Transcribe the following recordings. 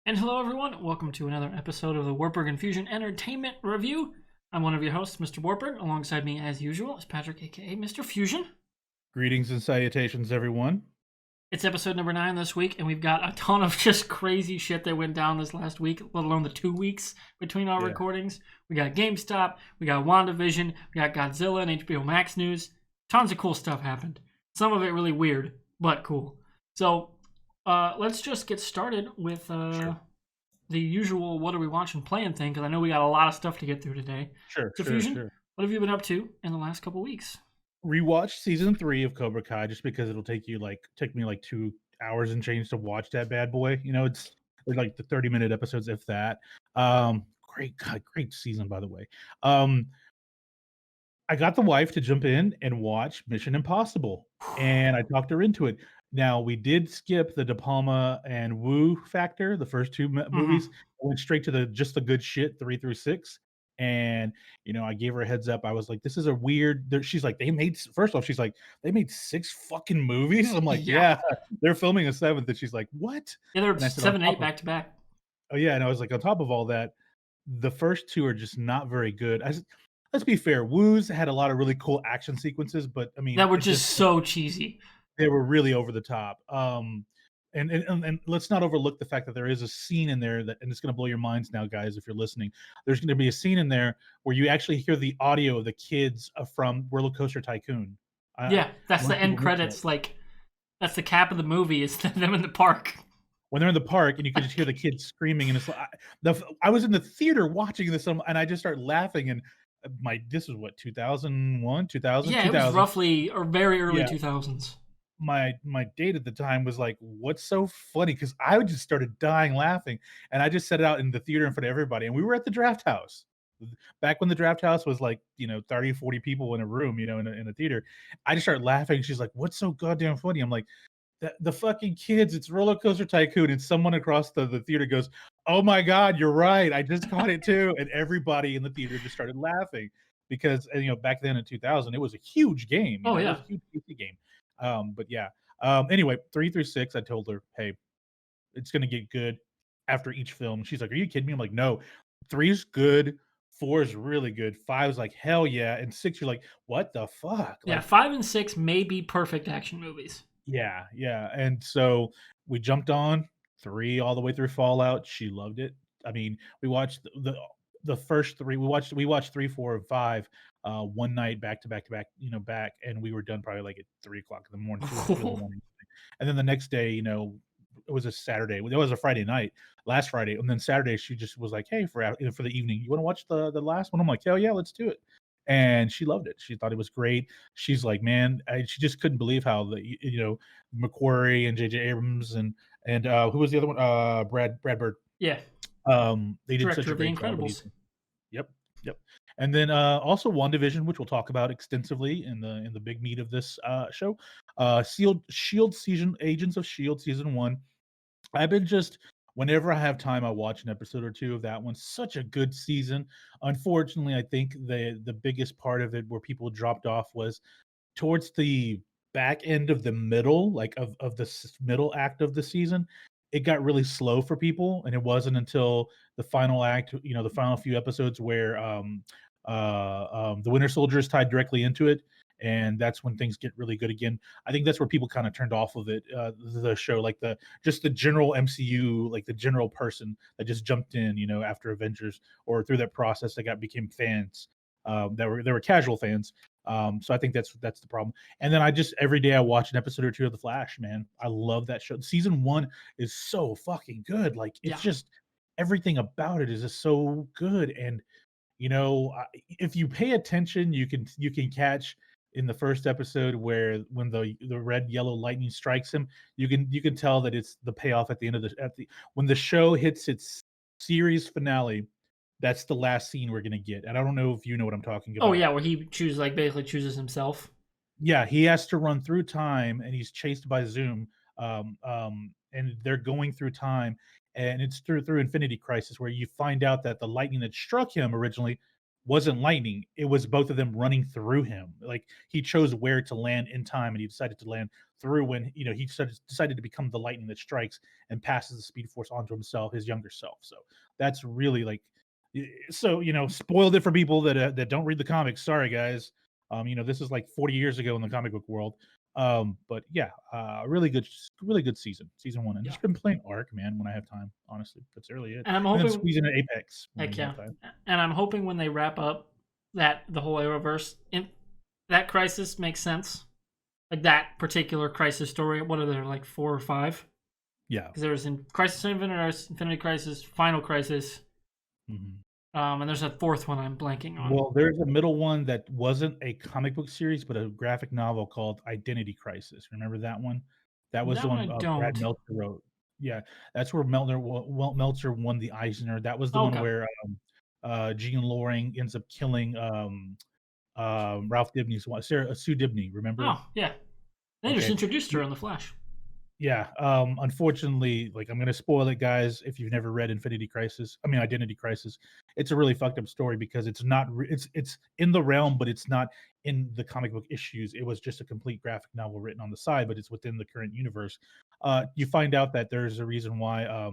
And hello, everyone. Welcome to another episode of the WartburG Infusion Entertainment Review. I'm one of your hosts, MrWartburg. Alongside me, as usual, is Patrick, aka Mr. Fusion. Greetings and salutations, everyone. It's episode number 9 this week, and we've got a ton of just crazy shit that went down this last week, let alone the 2 weeks between our Yeah. recordings. We got GameStop, we got WandaVision, we got Godzilla and HBO Max news. Tons of cool stuff happened. Some of it really weird, but cool. So let's just get started with Sure. the usual what are we watching playing thing, because I know we got a lot of stuff to get through today. Sure, So sure, Fusion, sure. what have you been up to in the last couple weeks? Rewatched season 3 of Cobra Kai just because it'll take me like 2 hours and change to watch that bad boy. It's like the 30-minute episodes, if that. Great God, great season, by the way. Um, I got the wife to jump in and watch Mission Impossible, and I talked her into it. Now, we did skip the De Palma and Wu factor, the first 2 movies. Mm-hmm. I went straight to the good shit, 3 through 6, and, I gave her a heads up. I was like, "This is a weird" she's like, "They made" first off, she's like, "They made 6 fucking movies?" I'm like, Yeah. "Yeah, they're filming a 7th," and she's like, "What?" Yeah, they're And I said, "On 7 and top 8 of" back to back. oh, yeah, and I was like, "On top of all that, the first 2 are just not very good." Let's be fair, Wu's had a lot of really cool action sequences, but, I mean, That were it just just so cheesy. they were really over the top. And let's not overlook the fact that there is a scene in there that, and it's gonna blow your minds now, guys, if you're listening. There's gonna be a scene in there where you actually hear the audio of the kids, from Roller Coaster Tycoon. Yeah, that's the Most end people missed that. credits. Like, that's the cap of the movie, is them in the park. When they're in the park and you can just hear the kids screaming, and it's like I was in the theater watching this, and I just start laughing, and my this was what, 2001, 2000, Yeah, it was 2000. roughly or very early Yeah. 2000s. My date at the time was like, "What's so funny?" Because I just started dying laughing, and I just said it out in the theater in front of everybody, and we were at the Draft House. Back when the Draft House was like, 30, 40 people in a room, in a theater. I just started laughing. She's like, "What's so goddamn funny?" I'm like, the fucking kids, it's Roller Coaster Tycoon." And someone across the theater goes, "Oh my god, you're right. I just caught it too." And everybody in the theater just started laughing because, back then in 2000, it was a huge game. Oh, It yeah. was a huge PC game. But yeah. Anyway, 3 through 6, I told her, "Hey, it's gonna get good after each film." She's like, "Are you kidding me?" I'm like, "No, 3 is good, 4 is really good, 5 is like, hell yeah, and 6, you're like, what the fuck?" Yeah, Like, 5 and 6 may be perfect action movies. yeah, yeah. And so we jumped on 3 all the way through Fallout. She loved it. I mean, we watched the first 3. We watched 3, 4, and 5, one night back to back to back, back, and we were done probably like at 3 o'clock in the morning, 2 or 3 in the morning. And then the next day, it was a Saturday. It was a Friday night, last Friday, and then Saturday she just was like, "Hey, for the evening, you want to watch the last one?" I'm like, "Hell yeah, let's do it." And she loved it. She thought it was great. She's like, "Man," she just couldn't believe how McQuarrie and J.J. Abrams and who was the other one? Brad Bird. Yeah, They did such director a of The great job with Incredibles. these. Yep, yep. And then also WandaVision, which we'll talk about extensively in the big meat of this show. Shield season, Agents of Shield season 1. I've been just whenever I have time, I watch an episode or 2 of that one. Such a good season. Unfortunately, I think the biggest part of it where people dropped off was towards the back end of the middle, like of the middle act of the season. It got really slow for people, and it wasn't until the final act, the final few episodes where the Winter Soldier is tied directly into it, and that's when things get really good again. I think that's where people kind of turned off of it, the show, like the general MCU, like the general person that just jumped in, after Avengers or through that process that became fans, that were casual fans. So I think that's the problem. And then I just every day I watch an episode or 2 of The Flash, man. I love that show. Season 1 is so fucking good. Like, it's Yeah. just everything about it is just so good. And if you pay attention, you can catch in the first episode where when the red yellow lightning strikes him, you can tell that it's the payoff at the end of the when the show hits its series finale. That's the last scene we're gonna get, and I don't know if you know what I'm talking Oh, about. yeah, where he chooses, like, basically chooses himself. Yeah, he has to run through time, and he's chased by Zoom, and they're going through time, and it's through Infinity Crisis where you find out that the lightning that struck him originally wasn't lightning. It was both of them running through him. Like he chose where to land in time, and he decided to land through when he decided to become the lightning that strikes and passes the Speed Force onto himself, his younger self. So that's really like, so spoiled it for people that don't read the comics. Sorry, guys. This is like 40 years ago in the comic book world. But yeah, really good season one, and Yeah. just been playing Arc, man, when I have time. Honestly, that's really it. And I'm And then hoping, squeezing in Apex when heck I yeah, have time. and I'm hoping when they wrap up the whole Arrowverse, that Crisis makes sense. Like that particular Crisis story. What are there, like 4 or 5? Yeah. Because there's in Crisis on Infinite Earths, Infinity Crisis, Final Crisis, Mhm. and there's a 4th one I'm blanking on. Well, there's a middle one that wasn't a comic book series, but a graphic novel called Identity Crisis. Remember that one? That was That the one I one Brad don't. Meltzer wrote. Yeah, that's where Meltzer won the Eisner. That was the one Okay. where Jean Loring ends up killing Ralph Dibny's wife, Sue Dibny. Remember? Oh yeah, they just Okay. introduced her in the Flash. Yeah, unfortunately, like I'm gonna spoil it, guys. If you've never read Identity Crisis, it's a really fucked up story because it's not. It's in the realm, but it's not in the comic book issues. It was just a complete graphic novel written on the side, but it's within the current universe. You find out that there's a reason why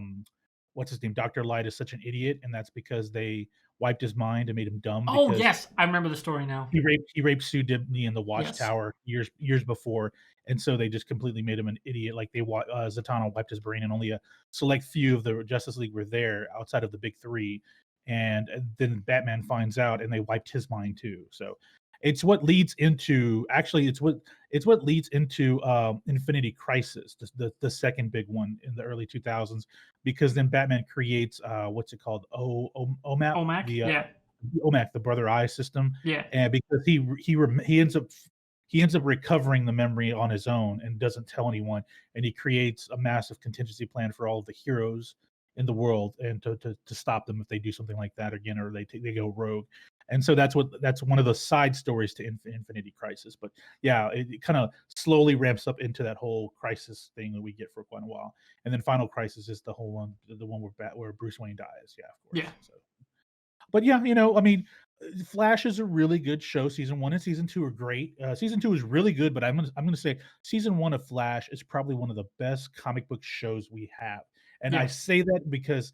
what's his name, Doctor Light is such an idiot, and that's because they wiped his mind and made him dumb Oh because yes, I remember the story now. he raped Sue Dibney in the Yes. Watchtower years before, and so they just completely made him an idiot. Like Zatanna wiped his brain, and only a select few of the Justice League were there outside of the big three. And then Batman finds out, and they wiped his mind too. So it's what leads into it's what leads into Infinity Crisis, the second big one in the early 2000s, because then Batman creates what's it called, OMAP, OMAC. the Yeah. OMAC, the Brother Eye system, Yeah. and because he ends up recovering the memory on his own and doesn't tell anyone, and he creates a massive contingency plan for all of the heroes in the world and to stop them if they do something like that again, or they go rogue. And so that's one of the side stories to Infinity Crisis. But yeah, it kind of slowly ramps up into that whole crisis thing that we get for quite a while. And then Final Crisis is the whole one, the one where Bruce Wayne dies. Yeah, of Yeah. course. So but yeah, I mean, Flash is a really good show. Season 1 and season 2 are great. Season 2 is really good, but I'm gonna say season 1 of Flash is probably one of the best comic book shows we have. And I Yeah. say that because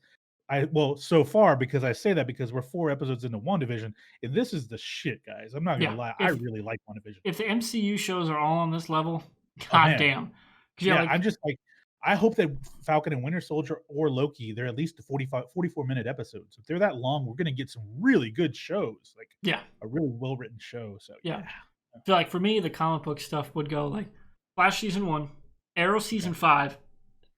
so far, because I say that because we're 4 episodes into WandaVision, and this is the shit, guys. I'm not gonna Yeah. lie. I really like WandaVision. If the MCU shows are all on this level, Oh god man. damn. Because Yeah, like I'm just like, I hope that Falcon and Winter Soldier or Loki, they're at least 44-minute episodes. If they're that long, we're gonna get some really good shows, like yeah, a really well written show. So yeah. yeah, I feel like for me, the comic book stuff would go like Flash season 1, Arrow yeah. season 5,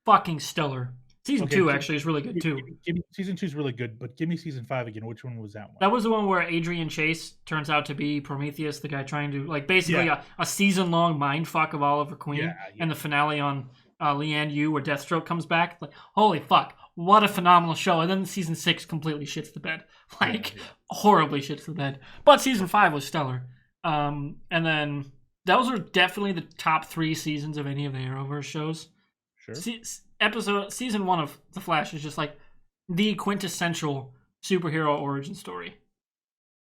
fucking stellar. Season Okay, 2 actually is really good too. give me season 2 is really good, but give me season 5 again. Which one was that one? That was the one where Adrian Chase turns out to be Prometheus, the guy trying to like basically Yeah, a season long mind fuck of Oliver Queen, yeah, and yeah, the finale on Lian Yu where Deathstroke comes back. Like holy fuck, what a phenomenal show! And then season 6 completely shits the bed, like yeah. horribly shits the bed. But season 5 was stellar. And then those are definitely the top 3 seasons of any of the Arrowverse shows. Sure. Season 1 of The Flash is just like the quintessential superhero origin story.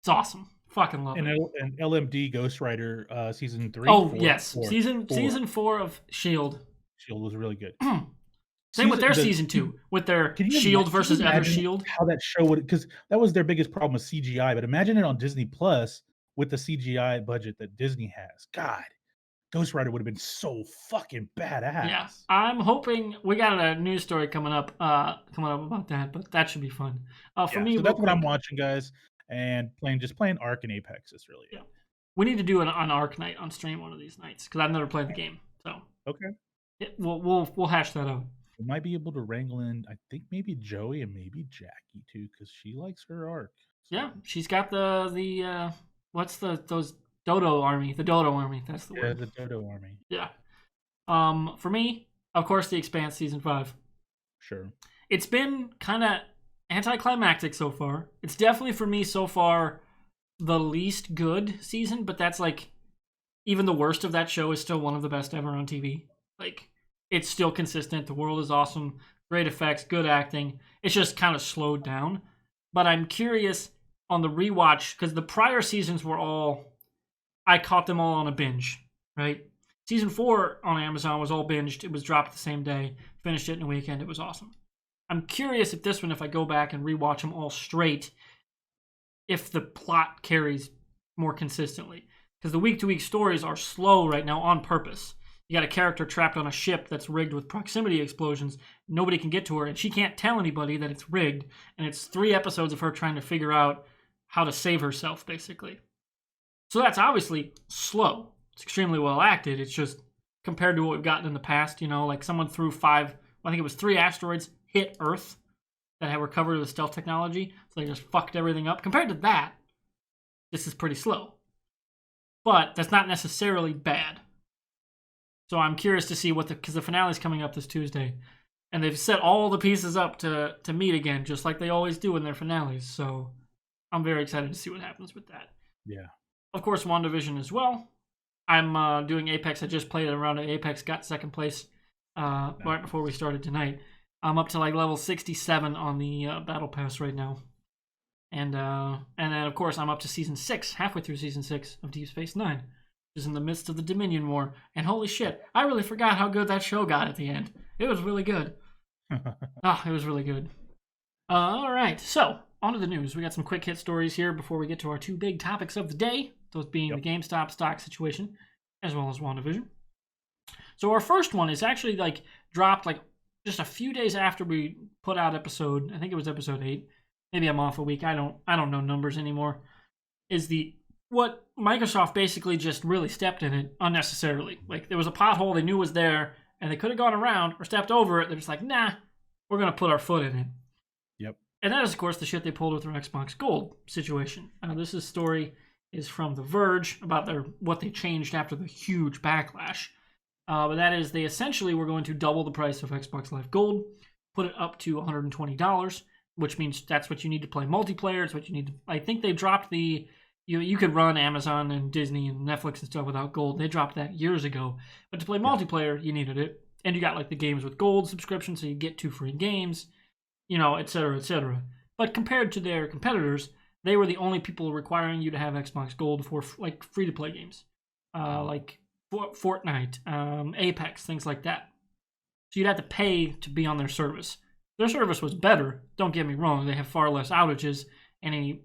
It's awesome. Fucking love And it. LMD Ghost Rider season 3. Oh 4, yes, 4, season 4 of Shield. Shield was really good. Same with their The season 2 with their Can Shield can you versus other imagine Shield. how that show would, because that was their biggest problem with CGI, but imagine it on Disney Plus with the CGI budget that Disney has. God, Ghost Rider would have been so fucking Yeah, badass. I'm hoping we got a news story coming up about that, but that should be fun. For Yeah, me, so real that's what I'm quick, watching, guys, and playing Ark and Apex is really yeah, it. we need to do an Arc night on stream one of these nights because I've never played the game, so Okay. we'll hash that out. We might be able to wrangle in, I think maybe Joey and maybe Jackie too, because she likes her Ark. So. Yeah, she's got the what's those Dodo army? The Dodo army. That's the Yeah, word. the Dodo Army. Yeah. For me, of course, The Expanse season 5. Sure. It's been kind of anticlimactic so far. It's definitely for me so far the least good season, but that's like even the worst of that show is still one of the best ever on TV. Like it's still consistent. The world is awesome, great effects, good acting. It's just kind of slowed down. But I'm curious on the rewatch, because the prior seasons were all, I caught them all on a binge, right? Season 4 on Amazon was all binged. It was dropped the same day. Finished it in a weekend. It was awesome. I'm curious if this one, if I go back and rewatch them all straight, if the plot carries more consistently. Because the week-to-week stories are slow right now on purpose. You got a character trapped on a ship that's rigged with proximity explosions. Nobody can get to her, and she can't tell anybody that it's rigged. And it's 3 episodes of her trying to figure out how to save herself, basically. So that's obviously slow. It's extremely well acted. It's just compared to what we've gotten in the past, like someone threw 5, I think it was 3 asteroids hit Earth that were covered with stealth technology. So they just fucked everything up. Compared to that, this is pretty slow. But that's not necessarily bad. So I'm curious to see because the finale is coming up this Tuesday. And they've set all the pieces up to meet again, just like they always do in their finales. So I'm very excited to see what happens with that. Yeah. Of course, WandaVision as well. I'm doing Apex. I just played a round of Apex, got second place right before we started tonight. I'm up to like level 67 on the Battle Pass right now. And then, of course, I'm up to Season 6, halfway through Season 6 of Deep Space Nine, which is in the midst of the Dominion War. And holy shit, I really forgot how good that show got at the end. It was really good. It was really good. All right, so on to the news. We got some quick hit stories here before we get to our 2 big topics of the day, those being the GameStop stock situation, as well as WandaVision. So our first one is actually dropped just a few days after we put out episode, I think it was episode 8. Maybe I'm off a week. I don't know numbers anymore. Is what Microsoft basically just really stepped in it unnecessarily. Like there was a pothole they knew was there, and they could have gone around or stepped over it. They're just like, nah, we're gonna put our foot in it. Yep. And that is, of course, the shit they pulled with their Xbox Gold situation. This story is from The Verge about what they changed after the huge backlash. But that is, they essentially were going to double the price of Xbox Live Gold, put it up to $120, which means that's what you need to play multiplayer. It's what you need to. I think they dropped you could run Amazon and Disney and Netflix and stuff without Gold. They dropped that years ago. But to play multiplayer, you needed it. And you got the games with Gold subscription, so you get 2 free games, et cetera, et cetera. But compared to their competitors, they were the only people requiring you to have Xbox Gold for free-to-play games. Like Fortnite, Apex, things like that. So you'd have to pay to be on their service. Their service was better, don't get me wrong. They have far less outages and any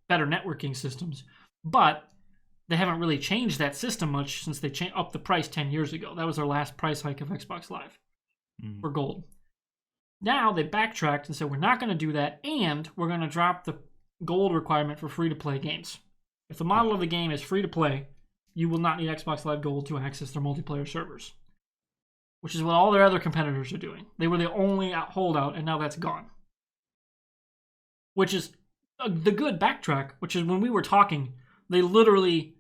better networking systems. But they haven't really changed that system much since they upped the price 10 years ago. That was their last price hike of Xbox Live for Gold. Now they backtracked and said, we're not going to do that, and we're going to drop the Gold requirement for free-to-play games. If the model of the game is free-to-play, you will not need Xbox Live Gold to access their multiplayer servers, which is what all their other competitors are doing. They were the only holdout, and now that's gone. Which is the good backtrack, which is when we were talking, they literally,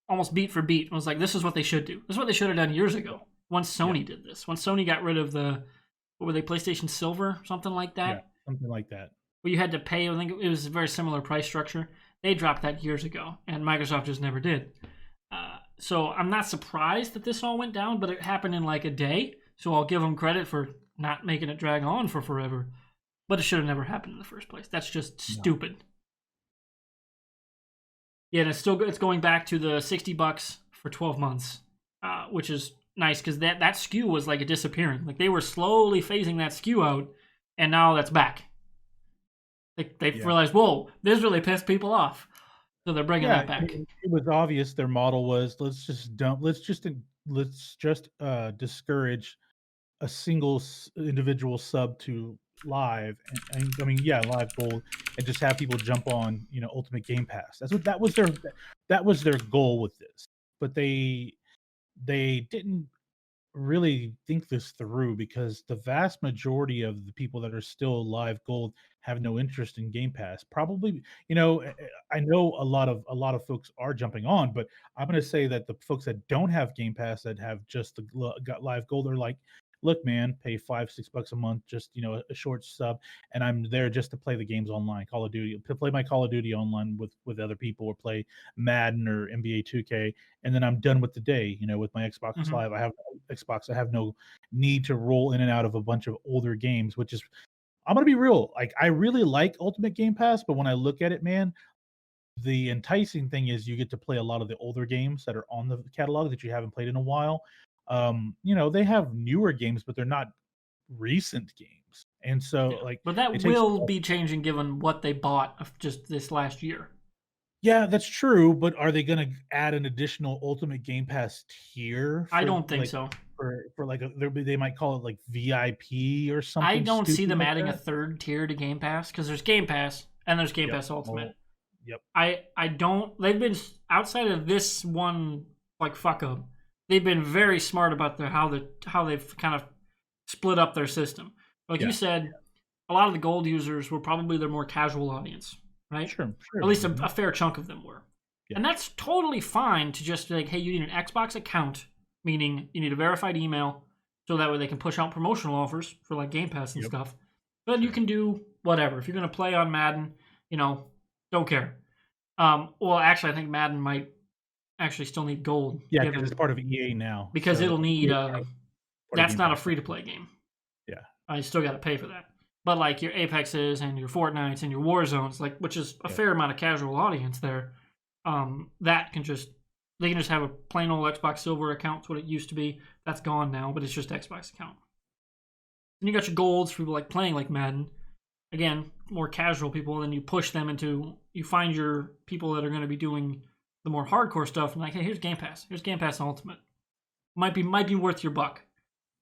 almost beat for beat, was like, this is what they should do. This is what they should have done years ago, once Sony did this. Once Sony got rid of what were they, PlayStation Silver, something like that? Yeah, something like that. Where you had to pay, I think it was a very similar price structure. They dropped that years ago, and Microsoft just never did. So I'm not surprised that this all went down, but it happened in a day. So I'll give them credit for not making it drag on for forever. But it should have never happened in the first place. That's just stupid. Yeah, and it's going back to the $60 for 12 months, which is nice because that SKU was a disappearing. They were slowly phasing that SKU out, and now that's back. They realized, whoa, this really pissed people off. So they're bringing that back. It was obvious their model was let's just discourage a single individual sub to live and live gold, and just have people jump on Ultimate Game Pass. That was their goal with this. But they didn't really think this through, because the vast majority of the people that are still live gold have no interest in Game Pass. Probably, I know a lot of folks are jumping on, but I'm going to say that the folks that don't have Game Pass, that have just got live gold, are like, look, man, pay $5-6 a month, just a short sub, and I'm there just to play the games online, Call of Duty, to play my Call of Duty online with other people, or play Madden or NBA 2K, and then I'm done with the day. With my Xbox Live, I have Xbox. I have no need to roll in and out of a bunch of older games, which is I'm gonna be real. Like, I really like Ultimate Game Pass, but when I look at it, man, the enticing thing is you get to play a lot of the older games that are on the catalog that you haven't played in a while. They have newer games, but they're not recent games, and so Yeah, like but that it takes. will be changing given what they bought of just this last year. Yeah, that's true, but are they gonna add an additional Ultimate Game Pass tier I for, don't think like, so. for like, they might call it, like, VIP or I something don't see stupid them like adding a that? third tier to Game Pass because there's Game Pass and there's Game Yep. Pass Ultimate. Oh, yep. I don't. They've been outside of this one like fuck up. They've been very smart about how they've kind of split up their system. Like you Yeah. said, a lot of the gold users were probably their more casual audience, right? Sure, At sure. least a Mhm. fair chunk of them were. Yeah. And that's totally fine to just be like, hey, you need an Xbox account, meaning you need a verified email, so that way they can push out promotional offers for like Game Pass and Yep. stuff. But you Sure. can do whatever. If you're going to play on Madden, don't care. Well, actually, I think Madden might actually still need gold, Yeah, because it's given part of EA now, because so it'll need EA part of that's Game not a Pass free now. to play game. Yeah. You still got to pay for that. But like your Apexes and your Fortnites and your Warzones, like which is a Yep. fair amount of casual audience there, that can just they can just have a plain old Xbox Silver account. It's what it used to be. That's gone now, but it's just Xbox account. And you got your golds for people like playing like Madden. Again, more casual people. Then you push them into you find your people that are going to be doing the more hardcore stuff. And like, hey, here's Game Pass. Here's Game Pass Ultimate. Might be worth your buck.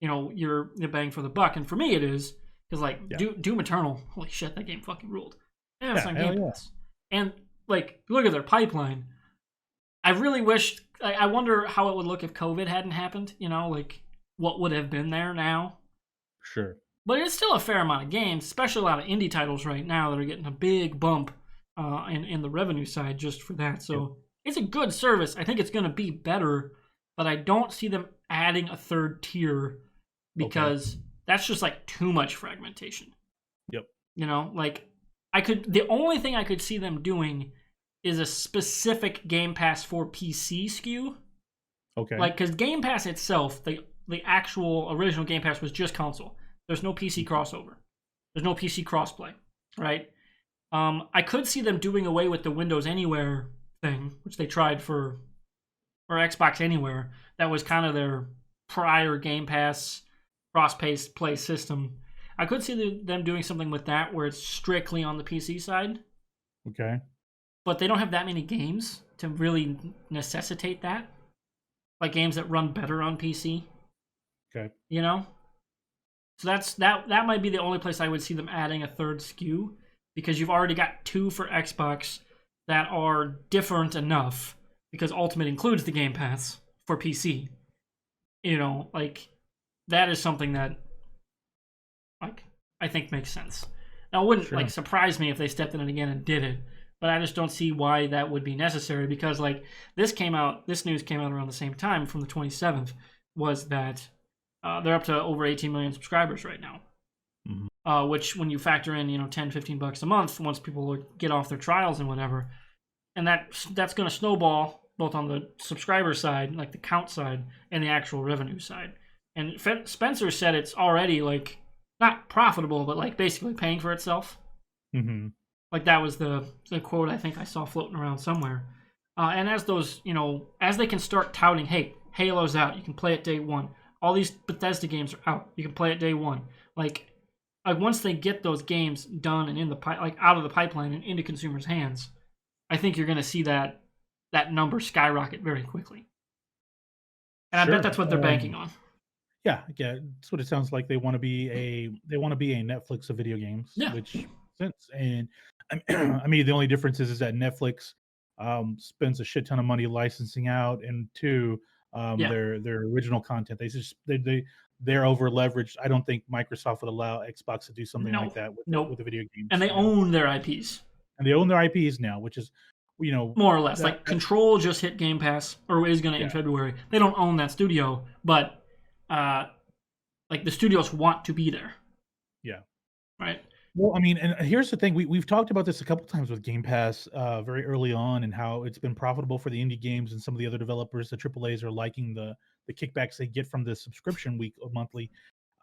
Your bang for the buck. And for me, it is because like Yeah. Doom Eternal. Holy shit, that game fucking ruled. And it's Yeah, on hell Game yeah. Pass. And like, look at their pipeline. I really wish. I wonder how it would look if COVID hadn't happened. Like what would have been there now. Sure. But it's still a fair amount of games, especially a lot of indie titles right now that are getting a big bump in the revenue side just for that. Yep. So it's a good service. I think it's going to be better, but I don't see them adding a third tier because that's just like too much fragmentation. Yep. Like the only thing I could see them doing is a specific Game Pass for PC SKU. Okay. Like, because Game Pass itself, the actual original Game Pass was just console. There's no PC crossover. There's no PC crossplay, right? I could see them doing away with the Windows Anywhere thing, which they tried for Xbox Anywhere. That was kind of their prior Game Pass cross-play system. I could see them doing something with that where it's strictly on the PC side. Okay. But they don't have that many games to really necessitate that. Like games that run better on PC. Okay. So that might be the only place I would see them adding a third SKU because you've already got two for Xbox that are different enough because Ultimate includes the Game Pass for PC. Like that is something that like I think makes sense. Now it wouldn't like surprise me if they stepped in it again and did it, but I just don't see why that would be necessary because like this news came out around the same time from the 27th was that they're up to over 18 million subscribers right now. Mm-hmm. Which when you factor in, $10-15 a month once people get off their trials and whatever, and that's going to snowball both on the subscriber side, like the count side, and the actual revenue side. And Spencer said it's already like not profitable, but like basically paying for itself. Mm-hmm. Like that was the quote I think I saw floating around somewhere. And as those, as they can start touting, hey, Halo's out, you can play it day one. All these Bethesda games are out, you can play it day one. Like once they get those games done and in the out of the pipeline and into consumers' hands, I think you're going to see that number skyrocket very quickly. And I bet that's what they're banking on. Yeah, that's what it sounds like. They want to be a Netflix of video games, Yeah. which makes sense. And I mean, the only difference is that Netflix spends a shit ton of money licensing out, and two, their original content. They're over leveraged. I don't think Microsoft would allow Xbox to do something like that with the video games. And they own their IPs. And they own their IPs now, which is, more or less. Like Control just hit Game Pass, or is going to in February. They don't own that studio, but like the studios want to be there. Yeah. Right. Well, I mean, and here's the thing: we've talked about this a couple times with Game Pass, very early on, and how it's been profitable for the indie games and some of the other developers. The AAA's are liking the kickbacks they get from the subscription monthly.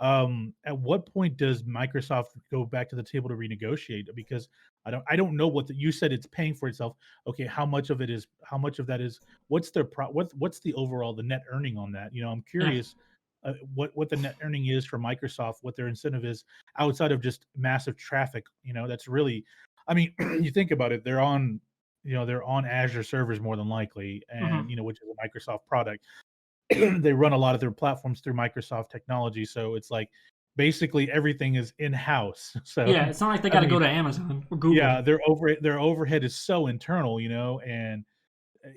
At what point does Microsoft go back to the table to renegotiate? Because I don't know what you said it's paying for itself. Okay, how much of that is what's their what's the overall the net earning on that? I'm Yeah. curious what the net earning is for Microsoft, what their incentive is outside of just massive traffic. That's really, I mean, you think about it, they're on Azure servers more than likely, and Hmm. which is a Microsoft product. They run a lot of their platforms through Microsoft technology, so it's like basically everything is in house. So, Yeah, it's not like they I got to go mean, to Amazon or Google. yeah, their overhead is so internal, and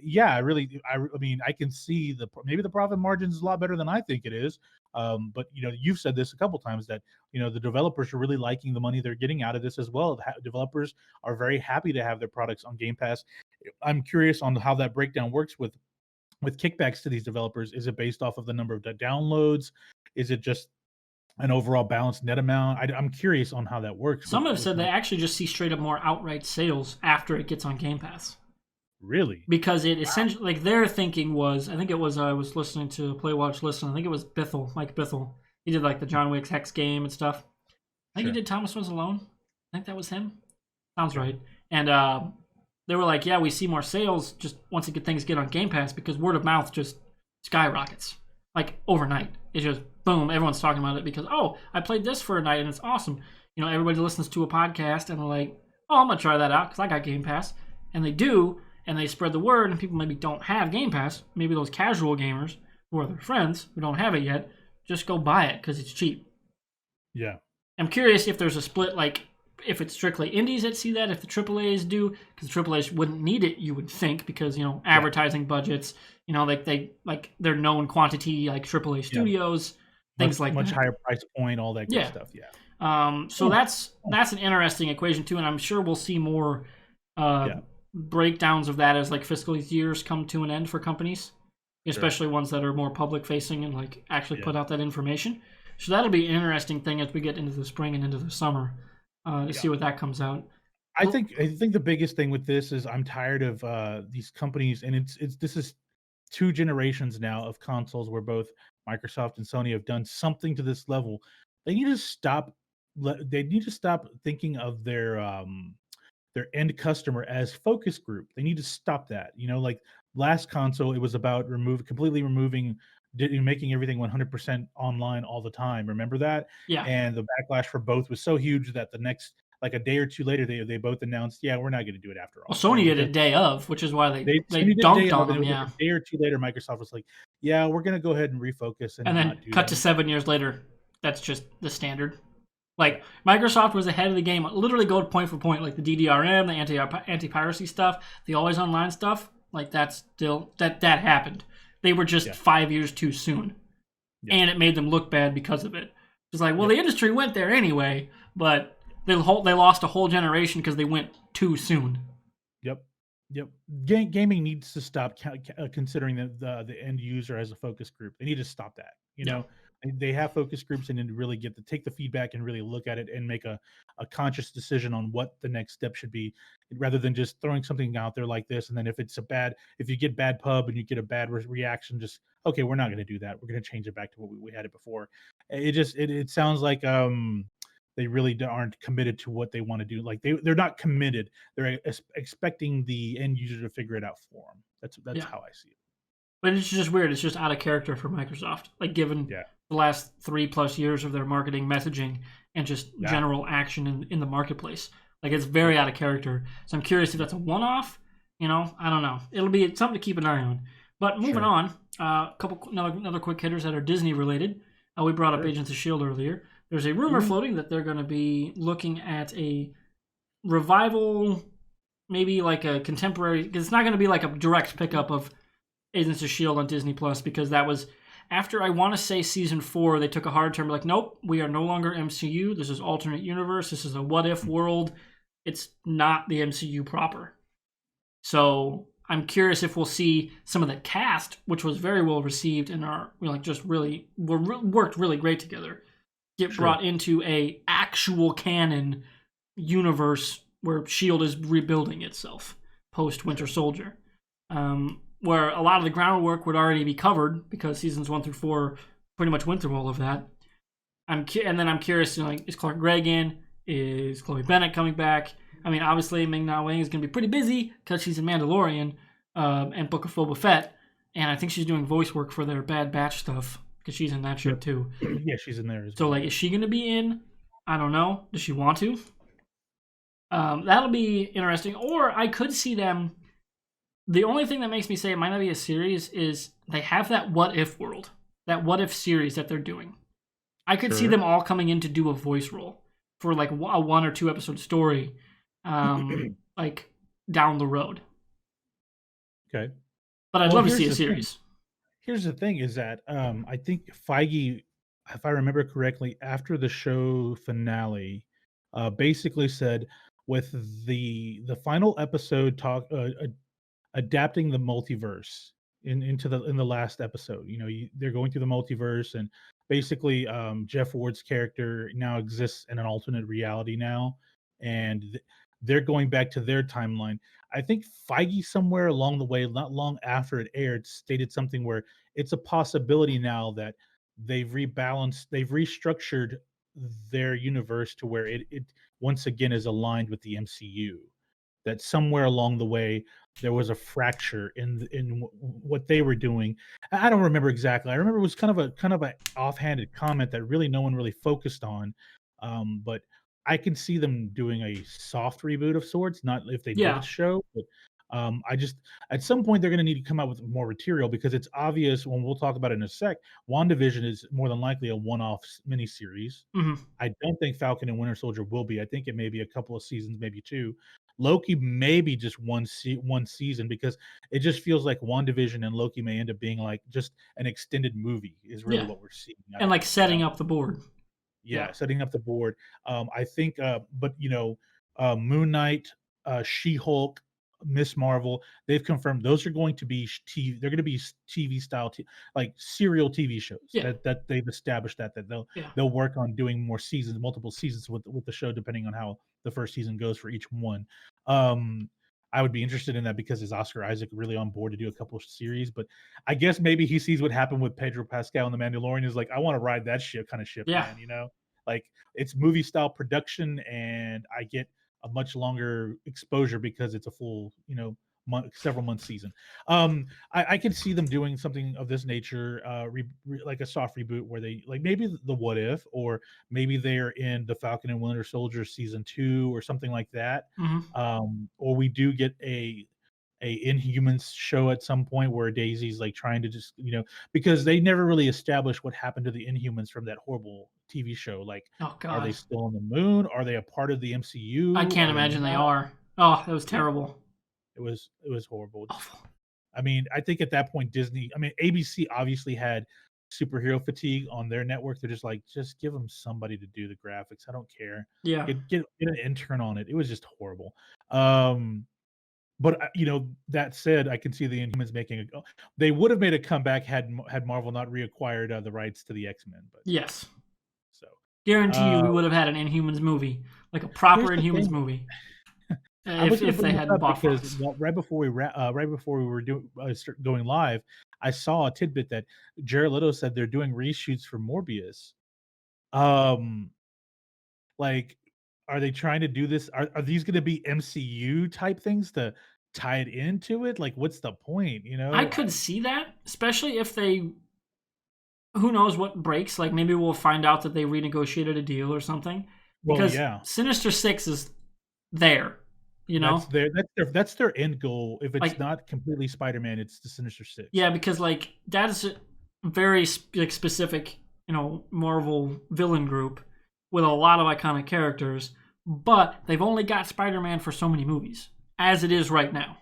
yeah, I mean, I can see maybe the profit margin is a lot better than I think it is. But you've said this a couple times that the developers are really liking the money they're getting out of this as well. Developers are very happy to have their products on Game Pass. I'm curious on how that breakdown works with kickbacks to these developers. Is it based off of the number of downloads? Is it just an overall balanced net amount? I'm curious on how that works Some have with said they my actually just see straight up more outright sales after it gets on Game Pass. really. Because it essentially, like their thinking was, I think it was, I was listening to Play Watch Listen, I think it was Mike Bithell. He did like the John Wick's Hex game and stuff. I think he Sure. did Thomas Was Alone. I think that was him. Sounds Okay. right. And they were like, yeah, we see more sales just once things get on Game Pass because word of mouth just skyrockets. Like overnight. It's just boom, everyone's talking about it because, oh, I played this for a night and it's awesome. Everybody listens to a podcast and they're like, oh, I'm going to try that out because I got Game Pass. And they do, and they spread the word, and people maybe don't have Game Pass. Maybe those casual gamers who are their friends who don't have it yet just go buy it because it's cheap. Yeah. I'm curious if there's a split, like if it's strictly indies that see that, if the AAAs do, because the AAAs wouldn't need it, you would think, because Yeah. advertising budgets, they're known quantity, like AAA Yeah. studios, things like Much that. higher price point, all that good Yeah. stuff. Yeah. So Huh. that's an interesting equation too, and I'm sure we'll see more uh, Yeah. breakdowns of that as like fiscal years come to an end for companies, Sure. especially ones that are more public facing and like actually Yeah. put out that information. So that'll be an interesting thing as we get into the spring and into the summer to Yeah. see what that comes out. I think the biggest thing with this is I'm tired of these companies, and it's this is two generations now of consoles where both Microsoft and Sony have done something to this level. They need to stop. They need to stop thinking of their end customer as focus group. They need to stop that. Like last console, it was about completely removing, making everything 100% online all the time. Remember that? Yeah. And the backlash for both was so huge that the next, like a day or two later, they both announced, yeah, we're not going to do it after Well, all. Sony did Because it day of, which is why they Sony did day dunked of, on and it them. was like Yeah. a day or two later, Microsoft was like, yeah, we're going to go ahead and refocus And and then not do cut that. to 7 years later, that's just the standard. Like Microsoft was ahead of the game, literally go point for point, like the DDRM, the anti-piracy stuff, the always online stuff. Like that's still that happened. They were just Yeah. 5 years too soon, Yeah. and it made them look bad because of it. It's like, well, Yep. the industry went there anyway, but they lost a whole generation because they went too soon. Yep. Yep. Gaming needs to stop considering the end user as a focus group. They need to stop that. Yeah. They have focus groups, and then really take the feedback and really look at it and make a conscious decision on what the next step should be, rather than just throwing something out there like this. And then if you get bad pub and you get a bad reaction, just okay, we're not going to do that. We're going to change it back to what we had it before. It sounds like they really aren't committed to what they want to do. Like they're not committed. They're expecting the end user to figure it out for them. That's Yeah. how I see it. But it's just weird. It's just out of character for Microsoft. Like given Yeah. the last 3+ years of their marketing messaging and just Yeah. general action in the marketplace. Like it's very out of character. So I'm curious if that's a one-off. I don't know. It'll be something to keep an eye on. But moving Sure. on, a couple another quick hitters that are Disney related. We brought up Sure. Agents of S.H.I.E.L.D. earlier. There's a rumor Mhm. floating that they're going to be looking at a revival, maybe like a contemporary. Because it's not going to be like a direct pickup of Agents of S.H.I.E.L.D. on Disney Plus, because that was after, I want to say, season 4. They took a hard turn, like, nope, we are no longer MCU. This is alternate universe. This is a what if world. It's not the MCU proper. So I'm curious if we'll see some of the cast, which was very well received and are just really worked really great together, get Sure. brought into a actual canon universe where S.H.I.E.L.D. is rebuilding itself post Winter Soldier. Where a lot of the groundwork would already be covered because seasons 1 through 4 pretty much went through all of that. and then I'm curious, like, is Clark Gregg in? Is Chloe Bennett coming back? I mean, obviously Ming-Na Wen is going to be pretty busy because she's in Mandalorian and Book of Boba Fett, and I think she's doing voice work for their Bad Batch stuff because she's in that show too. Yeah, she's in there as So, well. like, is she going to be in? I don't know. Does she want to? That'll be interesting. Or I could see them. The only thing that makes me say it might not be a series is they have that What If world, that What If series that they're doing. I could see them all coming in to do a voice role for like a 1 or 2 episode story, like down the road. Okay. But I'd love to see a series. Here's the thing: is that I think Feige, if I remember correctly, after the show finale, basically said with the final episode adapting the multiverse into the last episode. They're going through the multiverse, and basically, Jeff Ward's character now exists in an alternate reality now, and they're going back to their timeline. I think Feige somewhere along the way, not long after it aired, stated something where it's a possibility now that they've rebalanced, they've restructured their universe to where it once again is aligned with the MCU. That somewhere along the way there was a fracture in what they were doing. I don't remember exactly. I remember it was kind of a offhanded comment that really no one really focused on. But I can see them doing a soft reboot of sorts, not if they did a show, but I just at some point they're going to need to come out with more material because it's obvious when we'll talk about it in a sec. WandaVision is more than likely a one-off miniseries. Mm-hmm. I don't think Falcon and Winter Soldier will be. I think it may be a couple of seasons, maybe 2. Loki maybe just one season because it just feels like WandaVision and Loki may end up being like just an extended movie is really what we're seeing. And like setting up the board. Yeah, setting up the board. I think, but Moon Knight, She-Hulk, Miss Marvel, they've confirmed those are going to be TV. They're going to be TV style, like serial TV shows. That they've established that they'll work on doing more seasons, multiple seasons with the show, depending on how the first season goes for each one. I would be interested in that because is Oscar Isaac really on board to do a couple of series? But I guess maybe he sees what happened with Pedro Pascal and The Mandalorian is like, I want to ride that ship, man. Like it's movie style production, and I get a much longer exposure because it's a full, several month season. I could see them doing something of this nature, like a soft reboot where they like maybe the What If, or maybe they're in the Falcon and Winter Soldier season 2 or something like that. Or we do get a Inhumans show at some point where Daisy's like trying to just because they never really established what happened to the Inhumans from that horrible TV show. Like, are they still on the moon? Are they a part of the MCU? I can't imagine they are. Oh, that was terrible. It was horrible. I mean, I think at that point ABC obviously had superhero fatigue on their network. They're just like, just give them somebody to do the graphics. I don't care. Yeah. Get an intern on it. It was just horrible. But that said, I can see the Inhumans making they would have made a comeback had Marvel not reacquired the rights to the X-Men. But yes, so guarantee you we would have had an Inhumans movie, like a proper Inhumans movie. If they hadn't bought Fox. Right before we were going live, I saw a tidbit that Jared Leto said they're doing reshoots for Morbius. Like, are they trying to do this? Are these going to be MCU type things to tie it into it? Like, what's the point? I could see that, especially if they. Who knows what breaks? Like, maybe we'll find out that they renegotiated a deal or something. Because Sinister Six is there. That's their end goal. If it's not completely Spider-Man, it's the Sinister Six. Yeah, because like that's a very specific, Marvel villain group with a lot of iconic characters, but they've only got Spider-Man for so many movies as it is right now.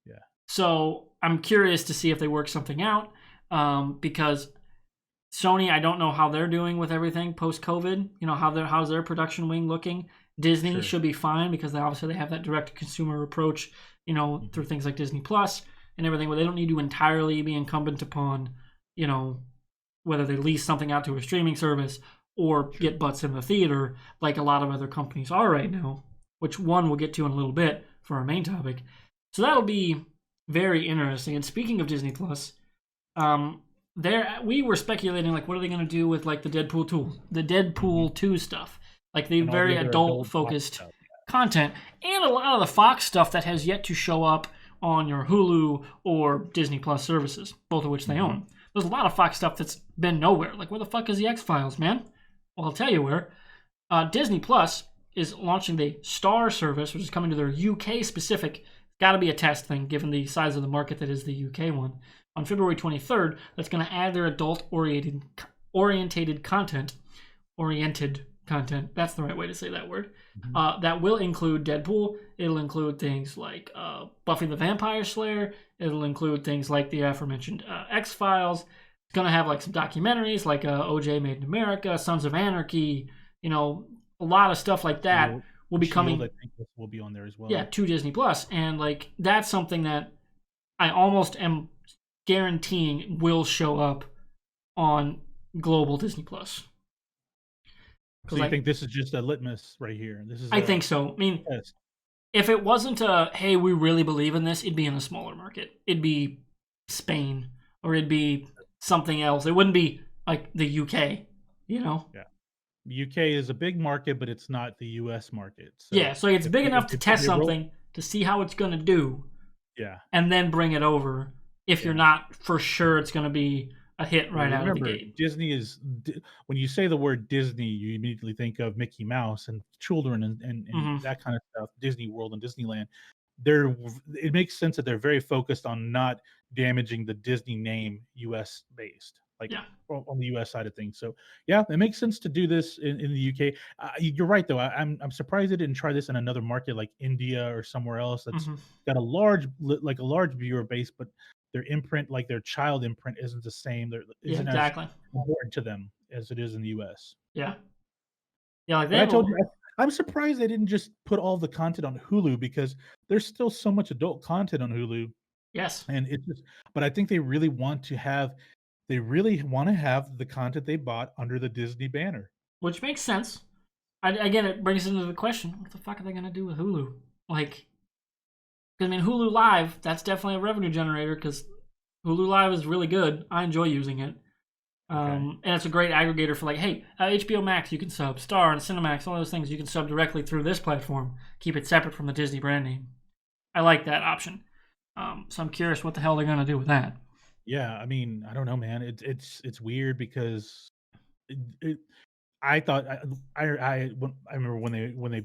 Yeah. So I'm curious to see if they work something out, because Sony, I don't know how they're doing with everything post-COVID. How's their production wing looking? Disney should be fine because they have that direct-to-consumer approach, through things like Disney Plus and everything, where they don't need to entirely be incumbent upon, whether they lease something out to a streaming service or get butts in the theater like a lot of other companies are right now, which one we'll get to in a little bit for our main topic. So that'll be very interesting. And speaking of Disney Plus, we were speculating like, what are they going to do with like the Mhm. Deadpool 2 stuff, like the And all the very other adult adult Fox focused stuff. content, and a lot of the Fox stuff that has yet to show up on your Hulu or Disney Plus services, both of which they Mhm. own. There's a lot of Fox stuff that's been nowhere. Like, where the fuck is the X-Files, man? Well, I'll tell you where. Disney Plus is launching the Star service, which is coming to their UK specific. Got to be a test thing, given the size of the market that is the UK one. On February 23rd, that's going to add their oriented content. Oriented content. That's the right way to say that word. Mhm. That will include Deadpool. It'll include things like Buffy the Vampire Slayer. It'll include things like the aforementioned X Files. It's gonna have like some documentaries like OJ Made in America, Sons of Anarchy. You know, a lot of stuff like that Shield, will be Shield, I coming. think this will be on there as Yeah, well. to Disney Plus, and like that's something that I almost am guaranteeing will show up on global Disney Plus. So Because you like think this is just a litmus right here? This is I a think so. I mean, test. if it wasn't a hey, we really believe in this, it'd be in a smaller market. It'd be Spain or it'd be something else. It wouldn't be like the UK, you know? Yeah. UK is a big market, but it's not the US market. So Yeah, so it's big enough to if test they roll, something to see how it's going to do yeah, and then bring it over if you're yeah. not for sure it's going to be a hit Well, right out of the remember, gate. Disney is when you say the word Disney, you immediately think of Mickey Mouse and children and Mhm. that kind of stuff, Disney World and Disneyland. They're it makes sense that they're very focused on not damaging the Disney name US based, like Yeah. on the US side of things. So yeah, it makes sense to do this in the UK. You're right though. I'm surprised they didn't try this in another market like India or somewhere else that's Mhm. got a large like a large viewer base, but their imprint, like their child imprint, isn't the same. There Yeah, isn't as exactly. important to them as it is in the US. Yeah. Yeah, like they But I have told a you, I'm surprised they didn't just put all the content on Hulu because there's still so much adult content on Hulu, yes, and it's just. But I think they really want to have, they really want to have the content they bought under the Disney banner. which makes sense. Again, it brings into the question: what the fuck are they going to do with Hulu? Like, I mean, Hulu Live, that's definitely a revenue generator because Hulu Live is really good. I enjoy using it. Okay. And it's a great aggregator for like, hey, HBO Max you can sub, Star and Cinemax, all those things you can sub directly through this platform. Keep it separate from the Disney brand name. I like that option. So I'm curious what the hell they're gonna do with that. Yeah, I mean, I don't know, man. It's weird because it I thought I remember when they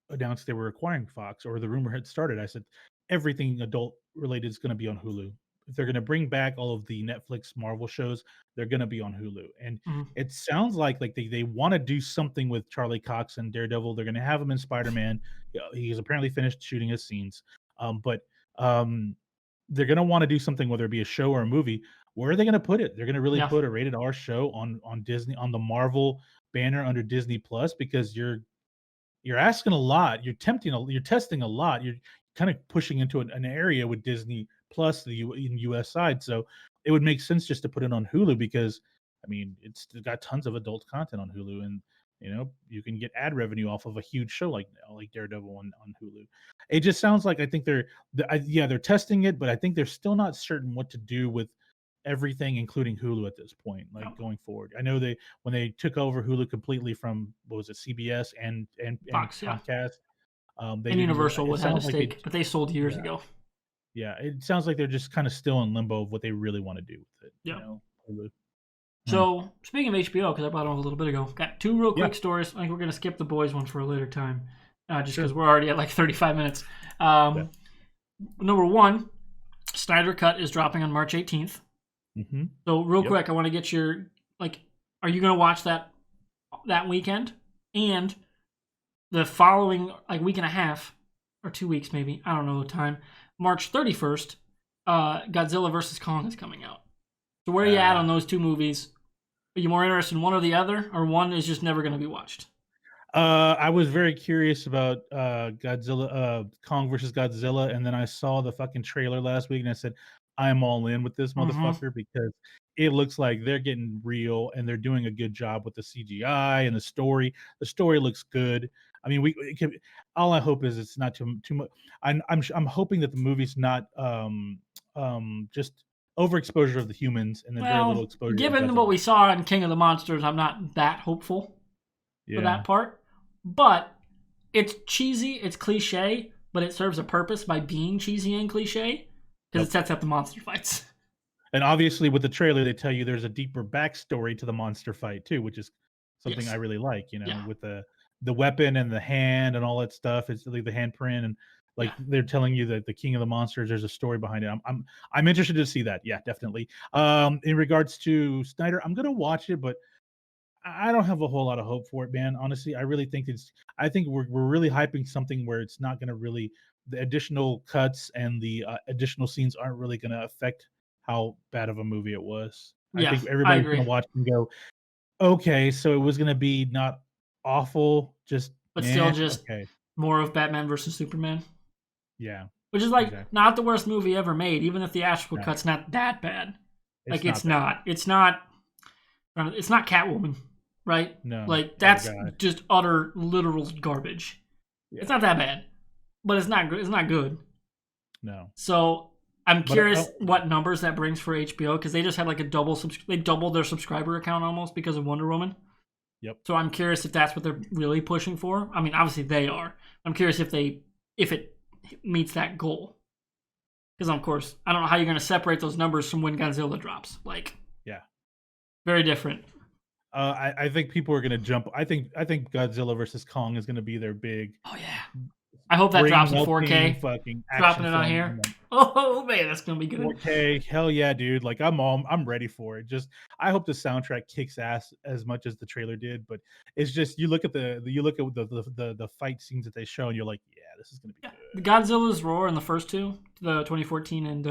announced they were acquiring Fox or the rumor had started. I said everything adult related is going to be on Hulu. If they're going to bring back all of the Netflix Marvel shows, they're going to be on Hulu. And Mm-hmm. it sounds like they want to do something with Charlie Cox and Daredevil. They're going to have him in Spider Man. He's apparently finished shooting his scenes, but um, they're going to want to do something, whether it be a show or a movie. Where are they going to put it? They're going to really Yeah, put a rated R show on Disney on the Marvel banner under Disney Plus because you're asking a lot. You're testing a lot. You're kind of pushing into an area with Disney Plus in US side. So it would make sense just to put it on Hulu because I mean it's got tons of adult content on Hulu and you can get ad revenue off of a huge show like Daredevil on Hulu. It just sounds like I think they're testing it, but I think they're still not certain what to do with everything, including Hulu at this point, yeah. like going forward. I know they when they took over Hulu completely from what was it, CBS and Fox, yeah, Comcast, they and didn't. Universal It would had a sounds like stake, but they sold years yeah, ago. yeah. It sounds like they're just kind of still in limbo of what they really want to do with it. Yeah. Hulu. Hmm. So speaking of HBO, because I brought it up a little bit ago, got two real Yeah, quick stories. I think we're gonna skip the boys one for a later time, just because sure. we're already at like 35 minutes. Yeah. Number one, Snyder Cut is dropping on March 18th. Hmm. So real Yep. quick, I want to get your like, are you gonna watch that weekend and the following like week and a half or 2 weeks maybe? I don't know the time. March 31st, Godzilla versus Kong is coming out. So where are you at Uh, on those two movies? Are you more interested in one or the other, or one is just never going to be watched? I was very curious about Godzilla, Kong versus Godzilla, and then I saw the fucking trailer last week, and I said, "I'm all in with this Mm-hmm. motherfucker because it looks like they're getting real and they're doing a good job with the CGI and the story. The story looks good. I mean, all I hope is it's not too much. I'm hoping that the movie's not just overexposure of the humans and then very little Well, exposure of given what Godzilla. we saw in King of the Monsters, I'm not that hopeful for Yeah. that part. But it's cheesy, it's cliche, but it serves a purpose by being cheesy and cliche because Yep. it sets up the monster fights. And obviously, with the trailer, they tell you there's a deeper backstory to the monster fight too, which is something I Yes. really like. Yeah. With the weapon and the hand and all that stuff. It's like the handprint and like Yeah. they're telling you that the king of the monsters. There's a story behind it. I'm interested to see that. Yeah, definitely. In regards to Snyder, I'm gonna watch it, but I don't have a whole lot of hope for it, man. Honestly, I really think I think we're really hyping something where it's not going to really. The additional cuts and the additional scenes aren't really going to affect how bad of a movie it was. I Yeah, think I everybody's going agree. to watch and go, okay, so it was going to be not awful, just But still, nah, just okay, more of Batman versus Superman, yeah, which is like exactly. not the worst movie ever made. Even the theatrical No, cut's not that bad. it's Like not it's that not. bad. It's not. It's not Catwoman, right? No, Like oh that's god, just utter literal garbage. It's yeah, not that bad, but it's not. It's not good. no, So I'm but curious what numbers that brings for HBO because they just had like a they doubled their subscriber account almost because of Wonder Woman. yep. So I'm curious if that's what they're really pushing for. I mean, obviously they are. I'm curious if it meets that goal. Because of course, I don't know how you're going to separate those numbers from when Godzilla drops. Like, Yeah. very different. I think people are gonna jump. I think Godzilla versus Kong is gonna be their big Oh yeah. I hope that brain drops in melting 4K. fucking Dropping action it on film. here. Oh man, that's gonna be good. 4K, hell yeah, dude! Like I'm ready for it. Just I hope the soundtrack kicks ass as much as the trailer did. But it's just you look at you look at the fight scenes that they show, and you're like, yeah, this is gonna be Yeah, the good. Godzilla's roar in the first two, the 2014 and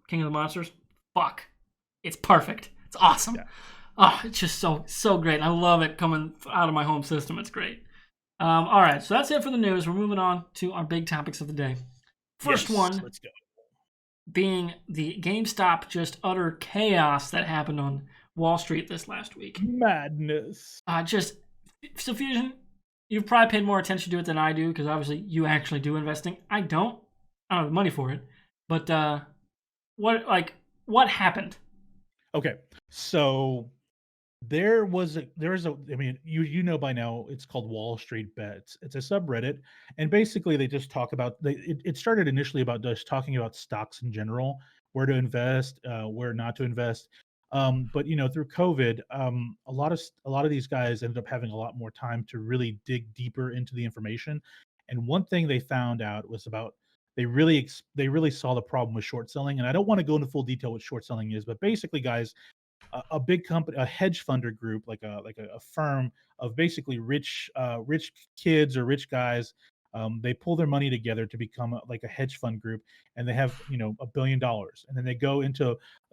King of the Monsters. Fuck, it's perfect. It's awesome. Yeah. Oh, it's just so great. I love it coming out of my home system. It's great. All right, so that's it for the news. We're moving on to our big topics of the day. First Yes, one let's go. being the GameStop just utter chaos that happened on Wall Street this last week. Madness. Just so Fusion, you've probably paid more attention to it than I do because obviously you actually do investing. I don't. I don't have the money for it. But what happened? Okay, so there's a I mean you know by now it's called Wall Street Bets. It's a subreddit, and basically they just talk about it started initially about just talking about stocks in general, where to invest, where not to invest. But through COVID, a lot of these guys ended up having a lot more time to really dig deeper into the information. And one thing they found out was about they really saw the problem with short selling. And I don't want to go into full detail what short selling is, but basically, guys, a big company, a hedge funder group, like a firm of basically rich kids or rich guys. They pull their money together to become like a hedge fund group, and they have $1 billion, and then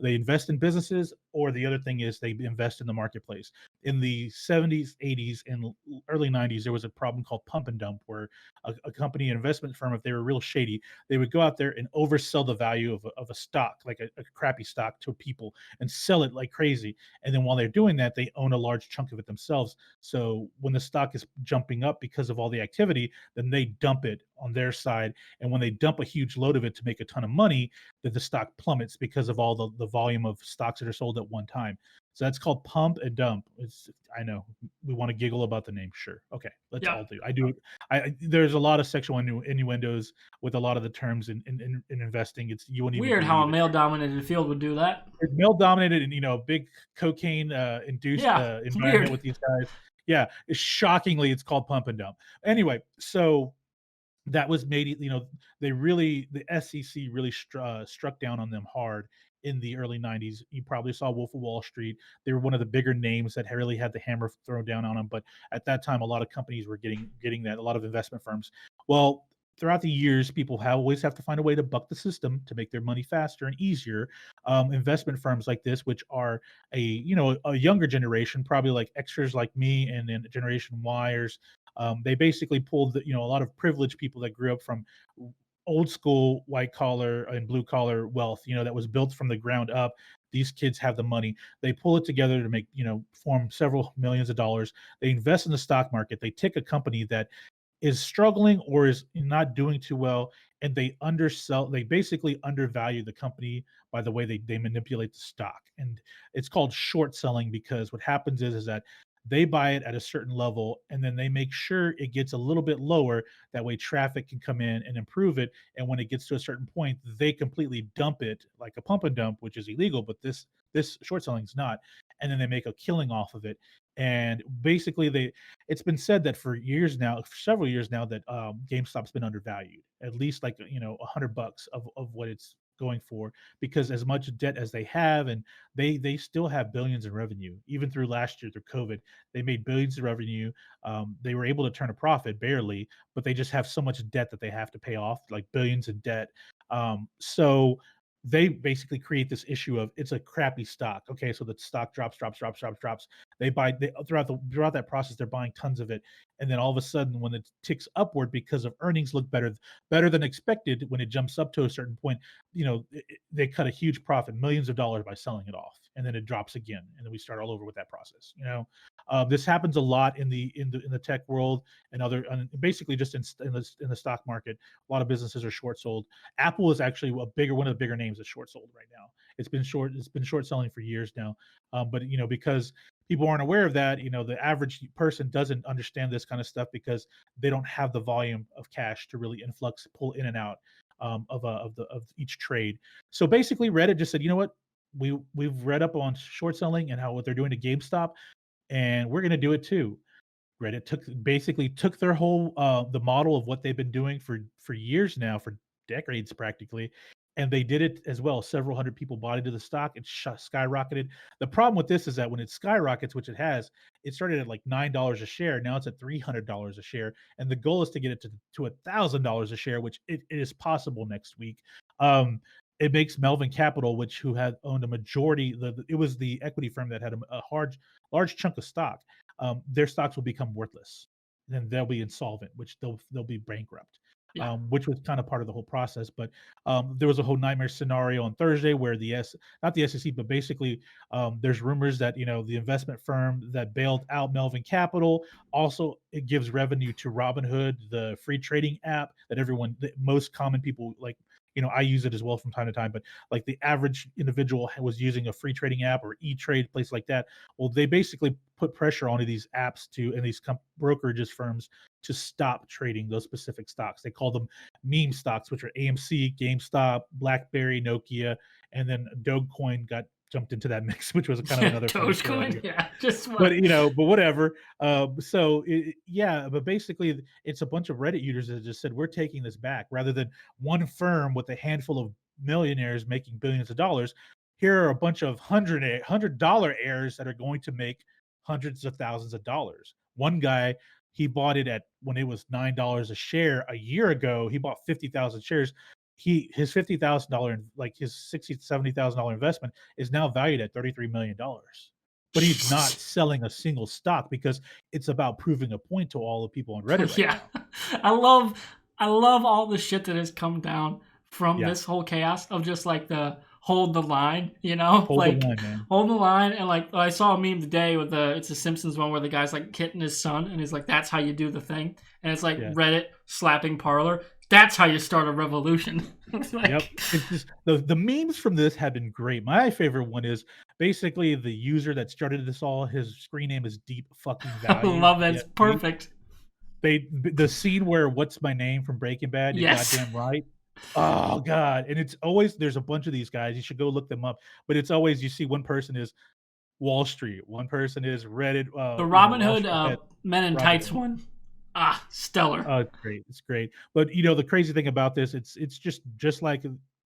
they invest in businesses, or the other thing is they invest in the marketplace. In the 70s, 80s, and early 90s, there was a problem called pump and dump, where a company, an investment firm, if they were real shady, they would go out there and oversell the value of a stock, like a crappy stock, to people and sell it like crazy. And then while they're doing that, they own a large chunk of it themselves. So when the stock is jumping up because of all the activity, then they dump it on their side. And when they dump a huge load of it to make a ton of money, then the stock plummets because of all the volume of stocks that are sold at one time. So that's called pump and dump. I know we want to giggle about the name. Sure. Okay. Let's Yeah, all do. I do. There's a lot of sexual innuendos with a lot of the terms in investing. You wouldn't even weird how a believe it. male-dominated field would do that. It's male dominated and big cocaine induced Yeah, environment weird. with these guys. Yeah, shockingly, it's called pump and dump. Anyway, so that was made. The SEC really struck down on them hard in the early 90s. You probably saw Wolf of Wall Street. They were one of the bigger names that really had the hammer thrown down on them. But at that time, a lot of companies were getting that. A lot of investment firms. Well, throughout the years, people always have to find a way to buck the system to make their money faster and easier. Investment firms like this, which are a younger generation, probably like Xers like me, and then Generation Yers. They basically pulled a lot of privileged people that grew up from old school white collar and blue collar wealth, that was built from the ground up. These kids have the money. They pull it together to form several millions of dollars. They invest in the stock market. They take a company that is struggling or is not doing too well, and they undersell, they basically undervalue the company by the way they manipulate the stock. And it's called short selling, because what happens is that they buy it at a certain level and then they make sure it gets a little bit lower, that way traffic can come in and improve it, and when it gets to a certain point they completely dump it like a pump and dump, which is illegal, but this short selling is not, and then they make a killing off of it. And basically they, it's been said that for years now, for several years now, that GameStop's been undervalued, at least like $100 of what it's going for, because as much debt as they have, and they still have billions in revenue. Even through last year, through COVID, they made billions in revenue. They were able to turn a profit barely, but they just have so much debt that they have to pay off, like billions in debt. So they basically create this issue of it's a crappy stock. Okay, so the stock drops. Throughout that process, they're buying tons of it, and then all of a sudden, when it ticks upward because of earnings look better than expected, when it jumps up to a certain point, they cut a huge profit, millions of dollars, by selling it off, and then it drops again, and then we start all over with that process. This happens a lot in the tech world, and basically just in the stock market. A lot of businesses are short sold. Apple is actually one of the bigger names that's short sold right now. It's been short selling for years now. But because people aren't aware of that, the average person doesn't understand this kind of stuff, because they don't have the volume of cash to really influx, pull in and out of each trade. So basically, Reddit just said, you know what, we've read up on short selling and how what they're doing to GameStop, and we're going to do it too. Reddit took their whole the model of what they've been doing for years now, for decades practically, and they did it as well. Several hundred people bought into the stock. It skyrocketed. The problem with this is that when it skyrockets, which it has, it started at like $9 a share. Now it's at $300 a share, and the goal is to get it to $1,000 a share, which it is possible next week. Um, it makes Melvin Capital, who had owned a majority, it was the equity firm that had a large chunk of stock. Their stocks will become worthless. Then they'll be insolvent, which they'll be bankrupt. Yeah. Which was kind of part of the whole process. But there was a whole nightmare scenario on Thursday where not the SEC, but basically there's rumors that the investment firm that bailed out Melvin Capital, also it gives revenue to Robinhood, the free trading app that most common people like. I use it as well from time to time, but like the average individual was using a free trading app or E-Trade, place like that. Well, they basically put pressure onto these apps and these brokerages firms to stop trading those specific stocks. They call them meme stocks, which are AMC, GameStop, BlackBerry, Nokia, and then Dogecoin got jumped into that mix, which was kind of Yeah, another funny story Dogecoin. altogether. Yeah, just But what? but whatever. Yeah, but basically, it's a bunch of Reddit users that just said we're taking this back, rather than one firm with a handful of millionaires making billions of dollars. Here are a bunch of $100 heirs that are going to make hundreds of thousands of dollars. One guy, he bought it at when it was $9 a share a year ago. He bought 50,000 shares. His $50,000, like his $70,000 investment, is now valued at $33 million, but he's not selling a single stock because it's about proving a point to all the people on Reddit right Yeah, now. I love I love all the shit that has come down from Yeah, this whole chaos of just like the hold the line, you know, hold the like line, man. hold the line. And like I saw a meme today with it's a Simpsons one where the guy's like hitting his son and he's like, that's how you do the thing. And it's like Yeah, Reddit slapping Parlor. That's how you start a revolution. It's yep. like, It's just the memes from this have been great. My favorite one is basically the user that started this all. His screen name is Deep Fucking I Value love that. It's DFV. perfect. The scene where what's my name from Breaking Bad? You're Yes. goddamn right. Oh god, and it's always there's a bunch of these guys. You should go look them up. But it's always you see one person is Wall Street, one person is Reddit. The Wall Robin Hood Street head. Men in Robin Tights one. Ah, stellar. Oh, it's great. It's great. But the crazy thing about this, it's just like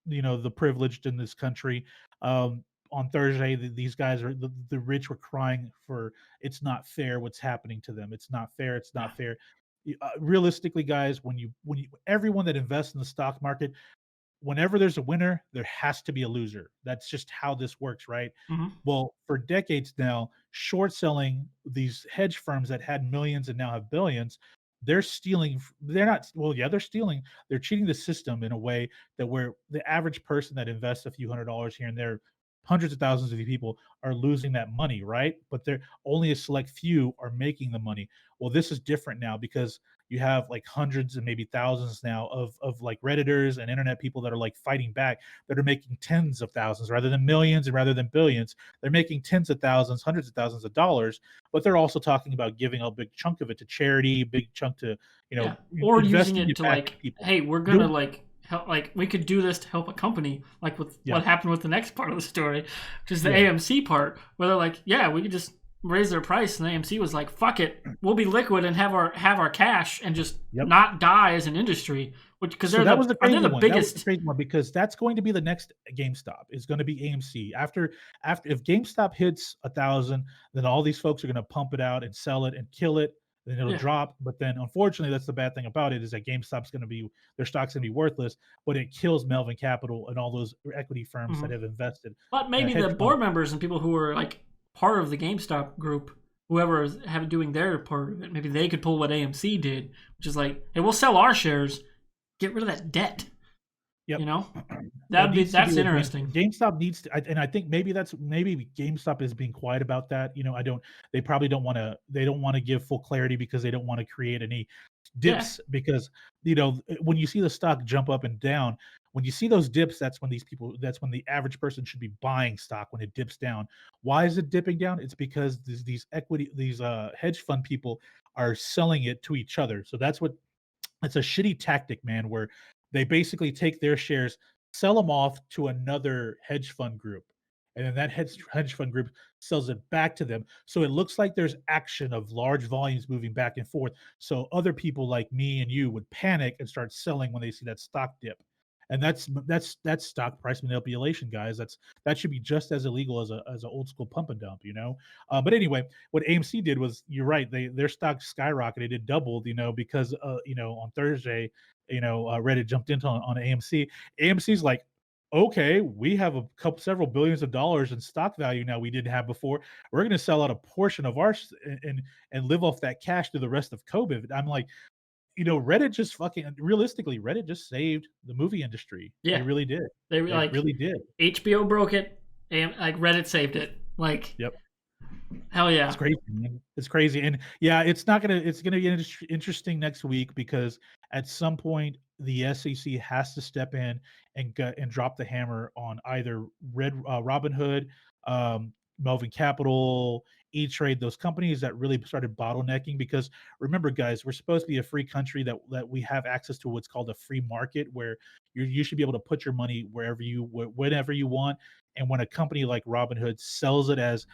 the privileged in this country. On Thursday, these guys are the rich were crying for it's not fair what's happening to them. It's not fair. It's Yeah. not fair. Realistically, guys, when you everyone that invests in the stock market, whenever there's a winner, there has to be a loser. That's just how this works, right? Hmm. Well, for decades now, short selling these hedge firms that had millions and now have billions, they're stealing. They're not, well, yeah, they're stealing. They're cheating the system in a way that where the average person that invests a few $100s here and there, hundreds of thousands of people are losing that money, right? But they're only a select few are making the money. Well, this is different now because you have like hundreds and maybe thousands now of like Redditors and internet people that are like fighting back, that are making tens of thousands rather than millions and rather than billions. They're making tens of thousands, hundreds of thousands of dollars, but they're also talking about giving a big chunk of it to charity, big chunk to, Yeah. Or using investing it it to back like, in people. hey, we're gonna Doing, like help, like we could do this to help a company, like with yeah, what happened with the next part of the story, which is the yeah. AMC part, where they're like, yeah, we could just raise their price, and AMC was like, fuck it, we'll be liquid and have our cash and just Yep. not die as an industry, which because So that was the they're crazy the one. That was the biggest. crazy one because that's going to be the next GameStop. Is going to be AMC. After if GameStop hits 1,000, then all these folks are going to pump it out and sell it and kill it. Then it'll Yeah. drop. But then, unfortunately, that's the bad thing about it is that GameStop's going to be their stock's going to be worthless. But it kills Melvin Capital and all those equity firms that Mhm. have invested, But maybe the hedge funds. board members and people who are like part of the GameStop group, whoever is doing their part of it, maybe they could pull what AMC did, which is like, hey, we'll sell our shares, get rid of that debt. Yep. You know, That needs to be that's what interesting. GameStop needs to, and I think maybe GameStop is being quiet about that. I don't. They probably don't want to. They don't want to give full clarity because they don't want to create any Yeah. dips. Because when you see the stock jump up and down, when you see those dips, that's when that's when the average person should be buying stock when it dips down. Why is it dipping down? It's because these hedge fund people are selling it to each other. So that's what it's a shitty tactic, man, where they basically take their shares, sell them off to another hedge fund group, and then that hedge fund group sells it back to them. So it looks like there's action of large volumes moving back and forth. So other people like me and you would panic and start selling when they see that stock dip. And that's stock price manipulation, guys. That should be just as illegal as an old school pump and dump. But anyway, what AMC did was, you're right, their stock skyrocketed, it doubled, because on Thursday, Reddit jumped into on AMC. AMC's like, okay, we have several billions of dollars in stock value now we didn't have before. We're going to sell out a portion of ours and live off that cash through the rest of COVID. I'm like, Reddit just fucking realistically, Reddit just saved the movie industry. They Yeah. really did. They were They like, really did. HBO broke it, and like Reddit saved it. Like, Yep. hell It's yeah. crazy, man. It's crazy, and yeah, it's gonna be interesting next week because at some point the SEC has to step in and drop the hammer on either Robinhood, um, Melvin Capital, E-Trade, those companies that really started bottlenecking. Because remember, guys, we're supposed to be a free country that we have access to what's called a free market, where you should be able to put your money whenever you want. And when a company like Robinhood sells it as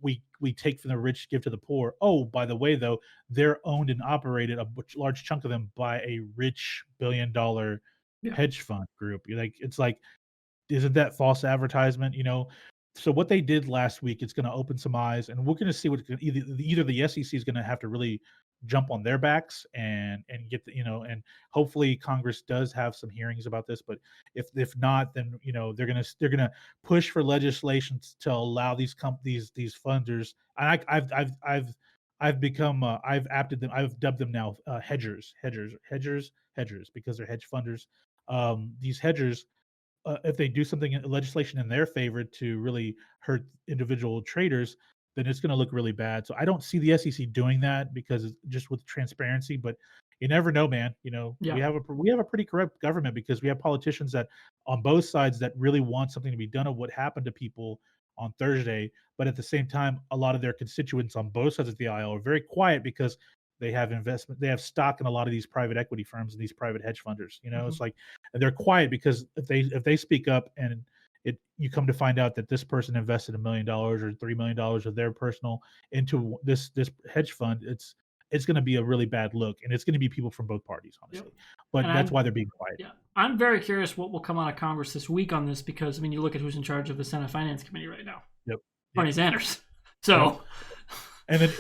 we take from the rich, give to the poor. Oh, by the way, though, they're owned and operated, a large chunk of them, by a rich billion-dollar Yeah. hedge fund group. It's like, isn't that false advertisement? So what they did last week, it's going to open some eyes, and we're going to see what either the SEC is going to have to really jump on their backs and get and hopefully Congress does have some hearings about this. But if not, then they're gonna push for legislation to allow these funders. And I've become I've dubbed them now hedgers because they're hedge funders. These hedgers, if they do something legislation in their favor to really hurt individual traders, then it's going to look really bad. So I don't see the SEC doing that because it's just with transparency. But you never know, man. We Yeah. have a pretty corrupt government because we have politicians that on both sides that really want something to be done of what happened to people on Thursday. But at the same time, a lot of their constituents on both sides of the aisle are very quiet because they have stock in a lot of these private equity firms and these private hedge funders. Mhm. It's like, and they're quiet because if they speak up and you come to find out that this person invested $1 million or $3 million of their personal into this hedge fund, it's going to be a really bad look, and it's going to be people from both parties, Yep. honestly. And But that's I'm why they're being quiet. Yeah, I'm very curious what will come out of Congress this week on this, because I mean, you look at who's in charge of the Senate Finance Committee right now, Yep. Yep. Bernie Sanders. Yep. So And then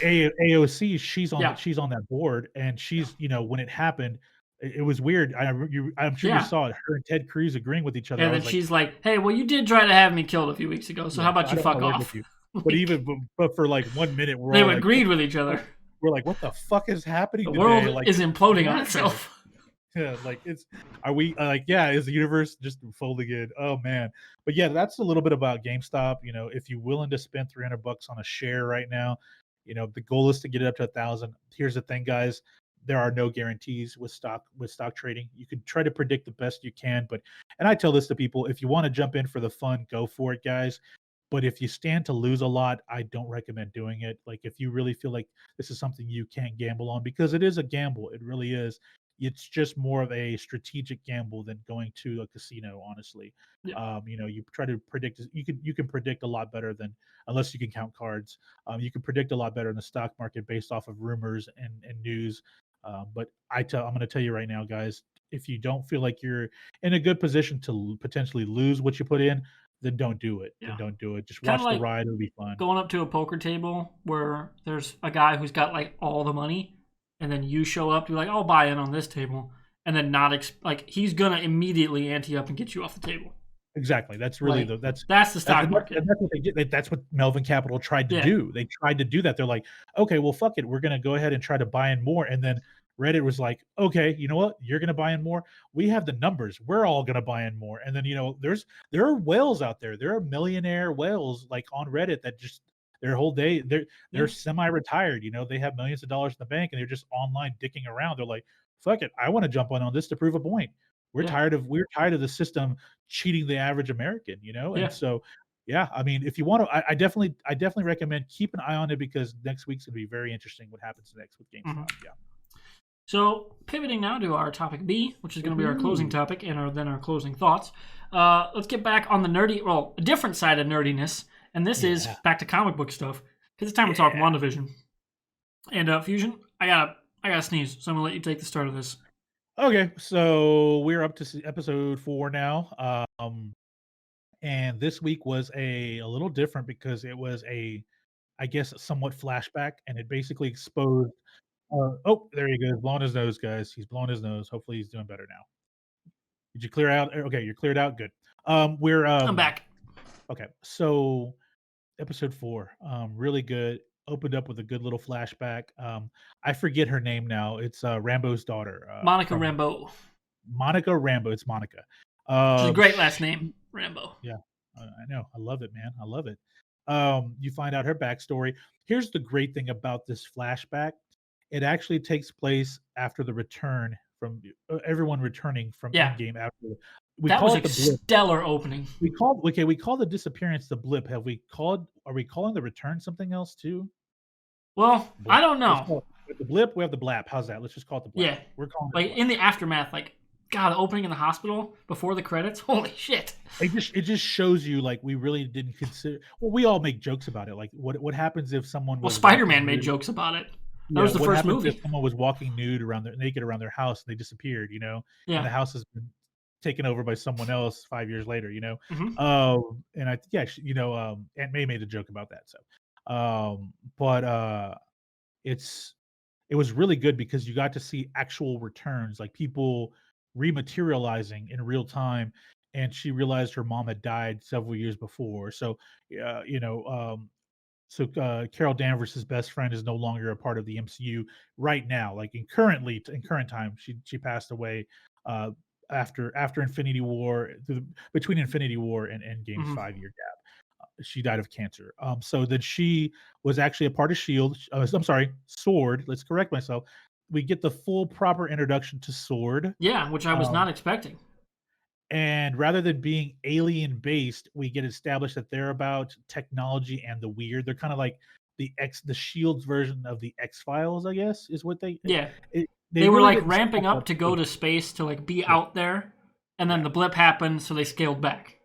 AOC, she's on yeah, she's on that board, and yeah, she's when it happened, it was weird. I'm sure you yeah. saw it. Her and Ted Cruz agreeing with each other. I And then was like, she's like, "Hey, well, you did try to have me killed a few weeks ago, so yeah, how so about I you don't want fuck to work with off?" you. But Like, for like 1 minute, we're they all like, agreed with each other. we're like, what the fuck is happening The today? world Like, is imploding on yeah, itself. yeah, like are we like, yeah, is the universe just folding in? Oh man. But yeah, that's a little bit about GameStop. If you're willing to spend $300 on a share right now, the goal is to get it up to 1,000. Here's the thing, guys. there are no guarantees with stock trading. You can try to predict the best you can, but and I tell this to people, if you want to jump in for the fun, go for it, guys. But if you stand to lose a lot, I don't recommend doing it. Like if you really feel like this is something you can't gamble on, because it is a gamble, it really is. It's just more of a strategic gamble than going to a casino, honestly. Yeah. You try to predict. You can predict a lot better than, unless you can count cards. You can predict a lot better in the stock market based off of rumors and news. But I'm going to tell you right now, guys, if you don't feel like you're in a good position to potentially lose what you put in, then don't do it. Then Yeah. don't do it. Just Kind of watch the like ride. It'll be fun. going up to a poker table where there's a guy who's got like all the money, and then you show up, you're like, I'll buy in on this table, and then not like he's gonna immediately ante up and get you off the table. Exactly. That's really Like, that's that's the stock and market. that's what they did. That's what Melvin Capital tried to Yeah. do. They tried to do that. They're like, okay, well, fuck it. We're gonna go ahead and try to buy in more. And then Reddit was like, okay, you know what? You're gonna buy in more. We have the numbers. We're all gonna buy in more. And then there are whales out there. There are millionaire whales like on Reddit that just their whole day they're Yeah. semi-retired. They have millions of dollars in the bank and they're just online dicking around. They're like, fuck it, I want to jump on this to prove a point. Yeah. We're tired of the system cheating the average American, and Yeah. so yeah, I mean, if you want to, I definitely recommend keep an eye on it because next week's gonna be very interesting. What happens next with Mhm. GameStop? Yeah. So pivoting now to our topic B, which is going to be our closing Ooh, topic and then our closing thoughts. Let's get back on the a different side of nerdiness, and this is yeah, back to comic book stuff because it's time to talk yeah. WandaVision. And Fusion, I gotta sneeze, so I'm gonna let you take the start of this. Okay, so we're up to episode 4 now, and this week was a little different because it was I guess, somewhat flashback, and it basically exposed. Oh, there he goes, blowing his nose, guys. He's blowing his nose. Hopefully, he's doing better now. Did you clear out? Okay, you're cleared out. Good. We're I'm back. okay. So episode 4, really good. Opened up with a good little flashback. I forget her name now. It's Rambo's daughter, Monica from Rambeau, Monica Rambo. It's Monica. which is a great last name, She, Rambeau. yeah, I know. I love it, man. I love it. You find out her backstory. Here's the great thing about this flashback. It actually takes place after the return from everyone returning from Yeah, Endgame. After we that was call it a the blip. stellar opening. We call the disappearance the blip. Are we calling the return something else too? Well, Blip. I don't Let's know. call it we have the blip. We have the blap. How's that? Let's just call it the blap. Yeah, We're calling it like the blap. in the aftermath, like God, the opening in the hospital before the credits. Holy shit! It just shows you like we really didn't consider. Well, we all make jokes about it. Like what happens if someone Well, was Spider-Man walking made nude? jokes about it. That Yeah, was the what first happens if movie. someone was walking naked around their house and they disappeared? And Yeah. the house has been taken over by someone else 5 years later. Hmm. And I yeah, Aunt May made a joke about that. So, but it's it was really good because you got to see actual returns, like people rematerializing in real time. And she realized her mom had died several years before. So, uh, you know, um, Carol Danvers' best friend is no longer a part of the MCU right now. Like in current time, she passed away uh, after Infinity War, between Infinity War and Endgame's Hmm. 5 year gap. She died of cancer. So that she was actually a part of Shield. I'm sorry, Sword. Let's correct myself. We get the full proper introduction to Sword. Yeah, which I was Um, not expecting. and rather than being alien based, we get established that they're about technology and the weird. They're kind of like the Shield's version of the X Files, I guess, is what Yeah, they they were really like didn't set ramping that up up to go good. to space to like be Yeah, out there, and then yeah, the blip happened, so they scaled back.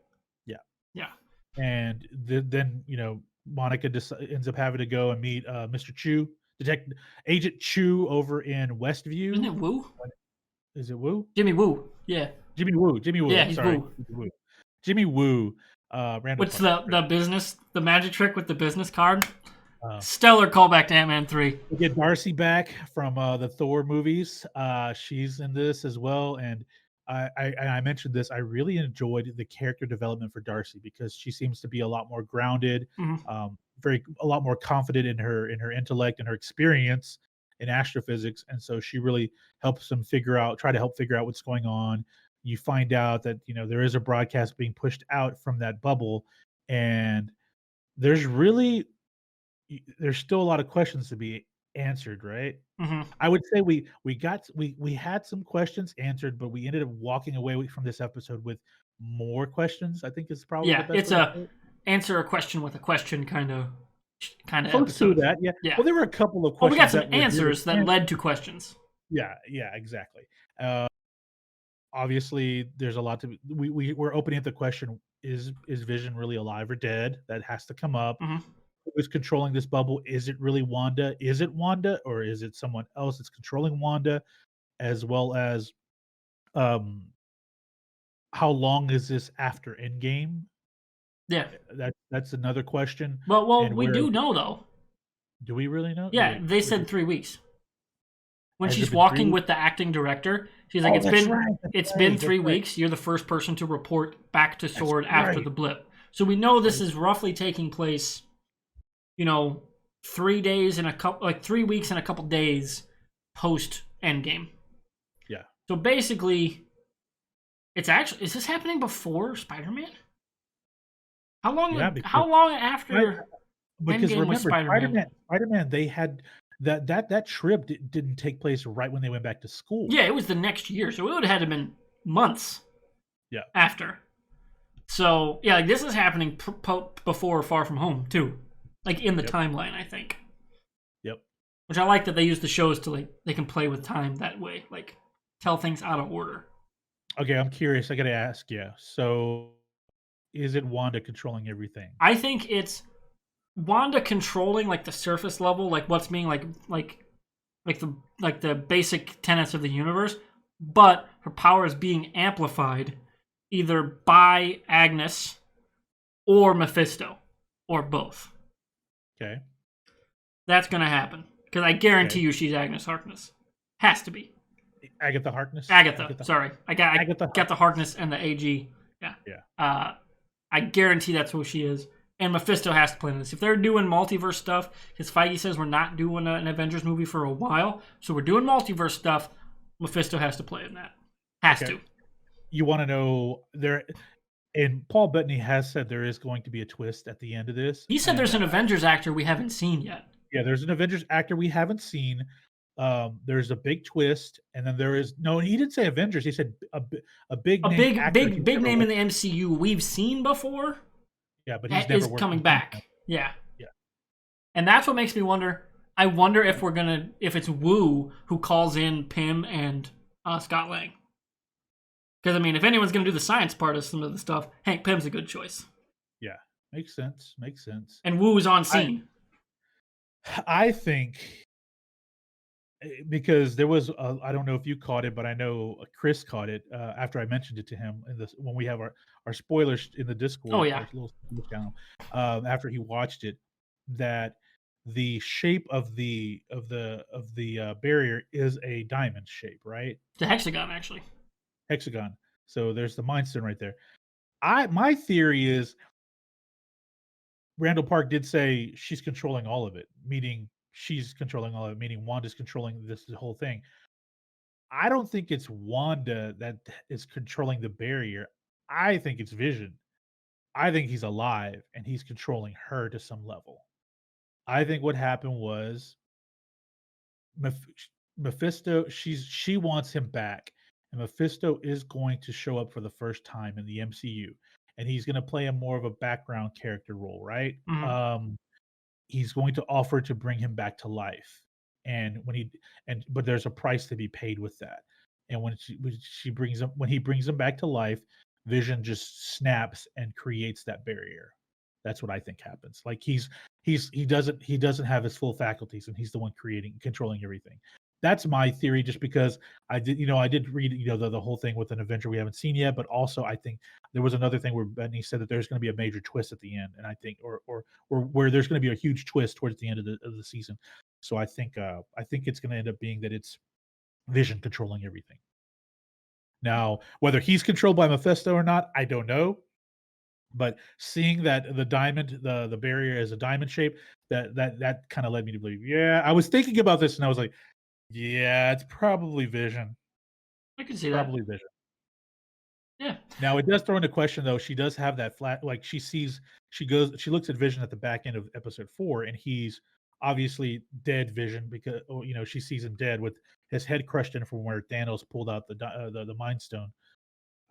yeah. Yeah, And then Monica ends up having to go and meet Mr. Chu, Detective Agent Chu over in isn't Westview. it Woo? Is it Woo? Jimmy Woo. Yeah, Jimmy Woo. Jimmy Woo. yeah, I'm he's sorry. Woo. Jimmy Woo. Jimmy Woo. Random What's part. the magic trick with the business card? Uh, Stellar callback to Ant-Man 3. We get Darcy back from the Thor movies. She's in this as well, and I mentioned this. I really enjoyed the character development for Darcy because she seems to be a lot more grounded, Hmm. a lot more confident in her intellect and her experience in astrophysics, and so she really try to help figure out what's going on. You find out that there is a broadcast being pushed out from that bubble, and there's really there's still a lot of questions to be answered, right? Hmm. I would say we had some questions answered, but we ended up walking away from this episode with more questions. I think is probably the Yeah, best it's way to a say it. answer a question with a question kind of Close to episode. that, yeah. Yeah. Well, there were a couple of Well, we got questions some that were given answers that led answers. to questions. Yeah, yeah, exactly. Uh, obviously, there's a lot to we're opening up the question: is Vision really alive or dead? That has to come up. Hmm. Who is controlling this bubble? Is it really Wanda? Is it Wanda, or is it someone else that's controlling Wanda? As well as, um, how long is this after Endgame? Yeah. That's another question. Well, And we where do know though. do we really know? Yeah, Wait, they said 3 weeks. When has it she's been 3 walking weeks? with the acting director, she's like, Oh, "It's been that's it's been right, that's three right, weeks. You're the first person to report back to that's S.W.O.R.D after right. the blip." So we know That this is is roughly taking place, you know, 3 days and a couple, like 3 weeks and a couple days post Endgame. yeah. So basically, it's actually is this happening before Spider-Man? How Yeah, long? because How long I after because Endgame was remember, Spider-Man? Spider-Man, they had that trip didn't take place right when they went back to school. Yeah, it was the next year, so it would have had to been months Yeah, after. So yeah, like this is happening before Far From Home too, like in the yep, timeline, I think. yep. Which I like that they use the shows to like they can play with time that way, like tell things out of order. Okay, I'm curious, I gotta ask you. So, is it Wanda controlling everything? I think it's Wanda controlling like the surface level, like what's being like the basic tenets of the universe, but her power is being amplified either by Agnes or Mephisto or both. Okay, That's gonna happen because I okay. guarantee you she's Agnes Harkness. Has to be Agatha Harkness? Agatha. Sorry, I Agatha got the Harkness. Harkness and the AG. Yeah, Yeah. uh, I guarantee that's who she is. And Mephisto has to play in this. If they're doing multiverse stuff, because Feige says we're not doing an Avengers movie for a while, so we're doing multiverse stuff. Mephisto has to play in that. Has Okay. to. You wanna know there and Paul Bettany has said there is going to be a twist at the end of this, He said and, there's an Avengers actor we haven't seen yet. yeah, there's an Avengers actor we haven't seen. There's a big twist, and then there is no, he didn't say Avengers. He said a big A name big, actor big, he's big never name in worked. the MCU we've seen before Yeah, but he's never is worked. coming back. Yeah. Yeah, And that's what makes me wonder. I wonder if if it's Wu who calls in Pym and Scott Lang. Because I mean, if anyone's gonna do the science part of some of the stuff, Hank Pym's a good choice, yeah, makes sense. Makes sense. and Wu is on I scene. I think because there was I don't know if you caught it, but I know Chris caught it after I mentioned it to him in this when we have our spoilers in the Oh Discord, our yeah, little spoiler channel. After he watched it, that the shape of the barrier is a diamond shape, right? the hexagon actually. Hexagon. So there's the Mind Stone right there. I my theory is Randall Park did say she's controlling all of it, meaning she's controlling all of it, meaning Wanda's controlling this whole thing. I don't think it's Wanda that is controlling the barrier. I think it's Vision. I think he's alive and he's controlling her to some level. I think what happened was Meph- Mephisto, she wants him back, and Mephisto is going to show up for the first time in the MCU, and he's going to play a more of a background character role, right? Mm-hmm. He's going to offer to bring him back to life, and but there's a price to be paid with that. And when he brings him back to life, Vision just snaps and creates that barrier. That's what I think happens. Like he doesn't have his full faculties, and he's the one creating controlling everything. That's my theory, just because I did read the whole thing with an Avenger we haven't seen yet, but also I think there was another thing where Benny said that there's going to be a major twist at the end, and I think or where there's going to be a huge twist towards the end of the season. So I think it's going to end up being that it's Vision controlling everything. Now, whether he's controlled by Mephisto or not, I don't know. But seeing that the barrier is a diamond shape, that kind of led me to believe. Yeah, I was thinking about this, and I was like, yeah, it's probably Vision. I can It's see that. probably Vision. Yeah. Now it does throw into question though. She does have that flat, like she looks at Vision at the back end of episode 4, and he's obviously dead Vision because she sees him dead with his head crushed in from where Thanos pulled out the Mind Stone.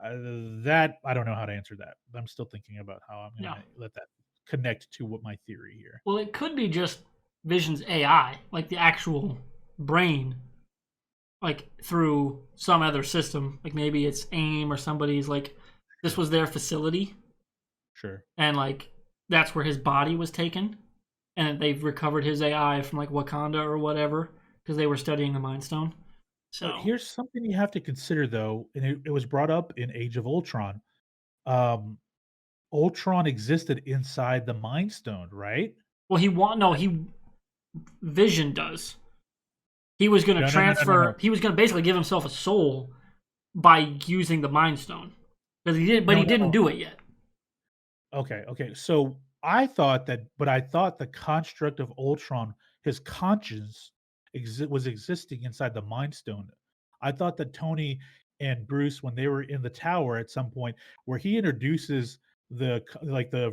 That I don't know how to answer that. I'm still thinking about how I'm Yeah. gonna let that connect to what my theory here. Well, it could be just Vision's AI, like the actual brain, like through some other system. Like maybe it's AIM or somebody's like this Sure, was their facility, sure. and like that's where his body was taken, and they've recovered his AI from like Wakanda or whatever because they were studying the Mind Stone. So, Here's something you have to consider though, and it was brought up in Age of Ultron. Um, Ultron existed inside the Mind Stone, right? well, he Vision does. He was going to No, no, no, no, no, no. transfer. He was going to basically give himself a soul by using the Mind Stone, because he did, but No, he no, didn't no. do it yet. Okay, okay. So I thought the construct of Ultron, his conscience, was existing inside the Mind Stone. I thought that Tony and Bruce, when they were in the tower at some point, where he introduces the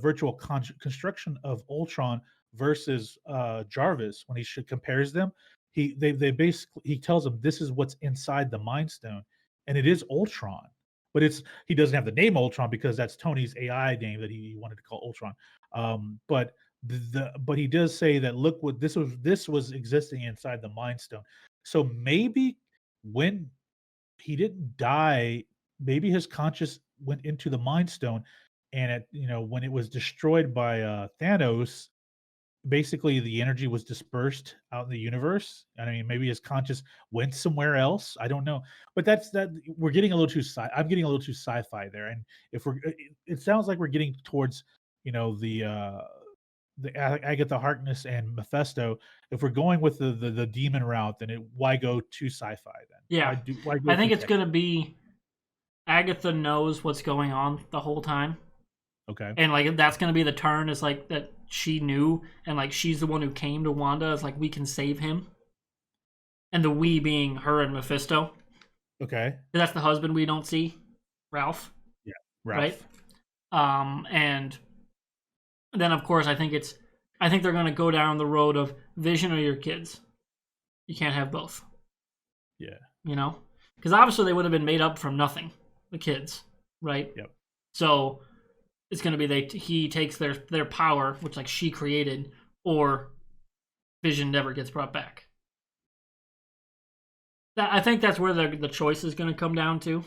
virtual construction of Ultron versus Jarvis, when compares them, they basically he tells them this is what's inside the Mind Stone, and it is Ultron. But he doesn't have the name Ultron because that's Tony's AI name that he wanted to call Ultron. But he does say that look what this was existing inside the Mind Stone. So maybe when he didn't die, maybe his conscious went into the Mind Stone, and when it was destroyed by Thanos, basically the energy was dispersed out in the universe. I mean, maybe his conscious went somewhere else. I don't know, but that we're getting a little too I'm getting a little too sci-fi there. And if it sounds like we're getting towards the Agatha Harkness and Mephisto. If we're going with the demon route, then why go too sci-fi then? Yeah, Why go I think too it's tech? going to be Agatha knows what's going on the whole time, Okay, and like that's going to be the turn. Is like that she knew, and like she's the one who came to Wanda. Is like we can save him, and the we being her and Mephisto. okay, That's the husband we don't see, Ralph, yeah, right? Ralph, And then of course I think they're going to go down the road of Vision or your kids. You can't have both, yeah, you know, because obviously they would have been made up from nothing, the kids, right? yep. So it's going to be he takes their power, which like she created, or Vision never gets brought back. I think that's where the choice is going to come down to,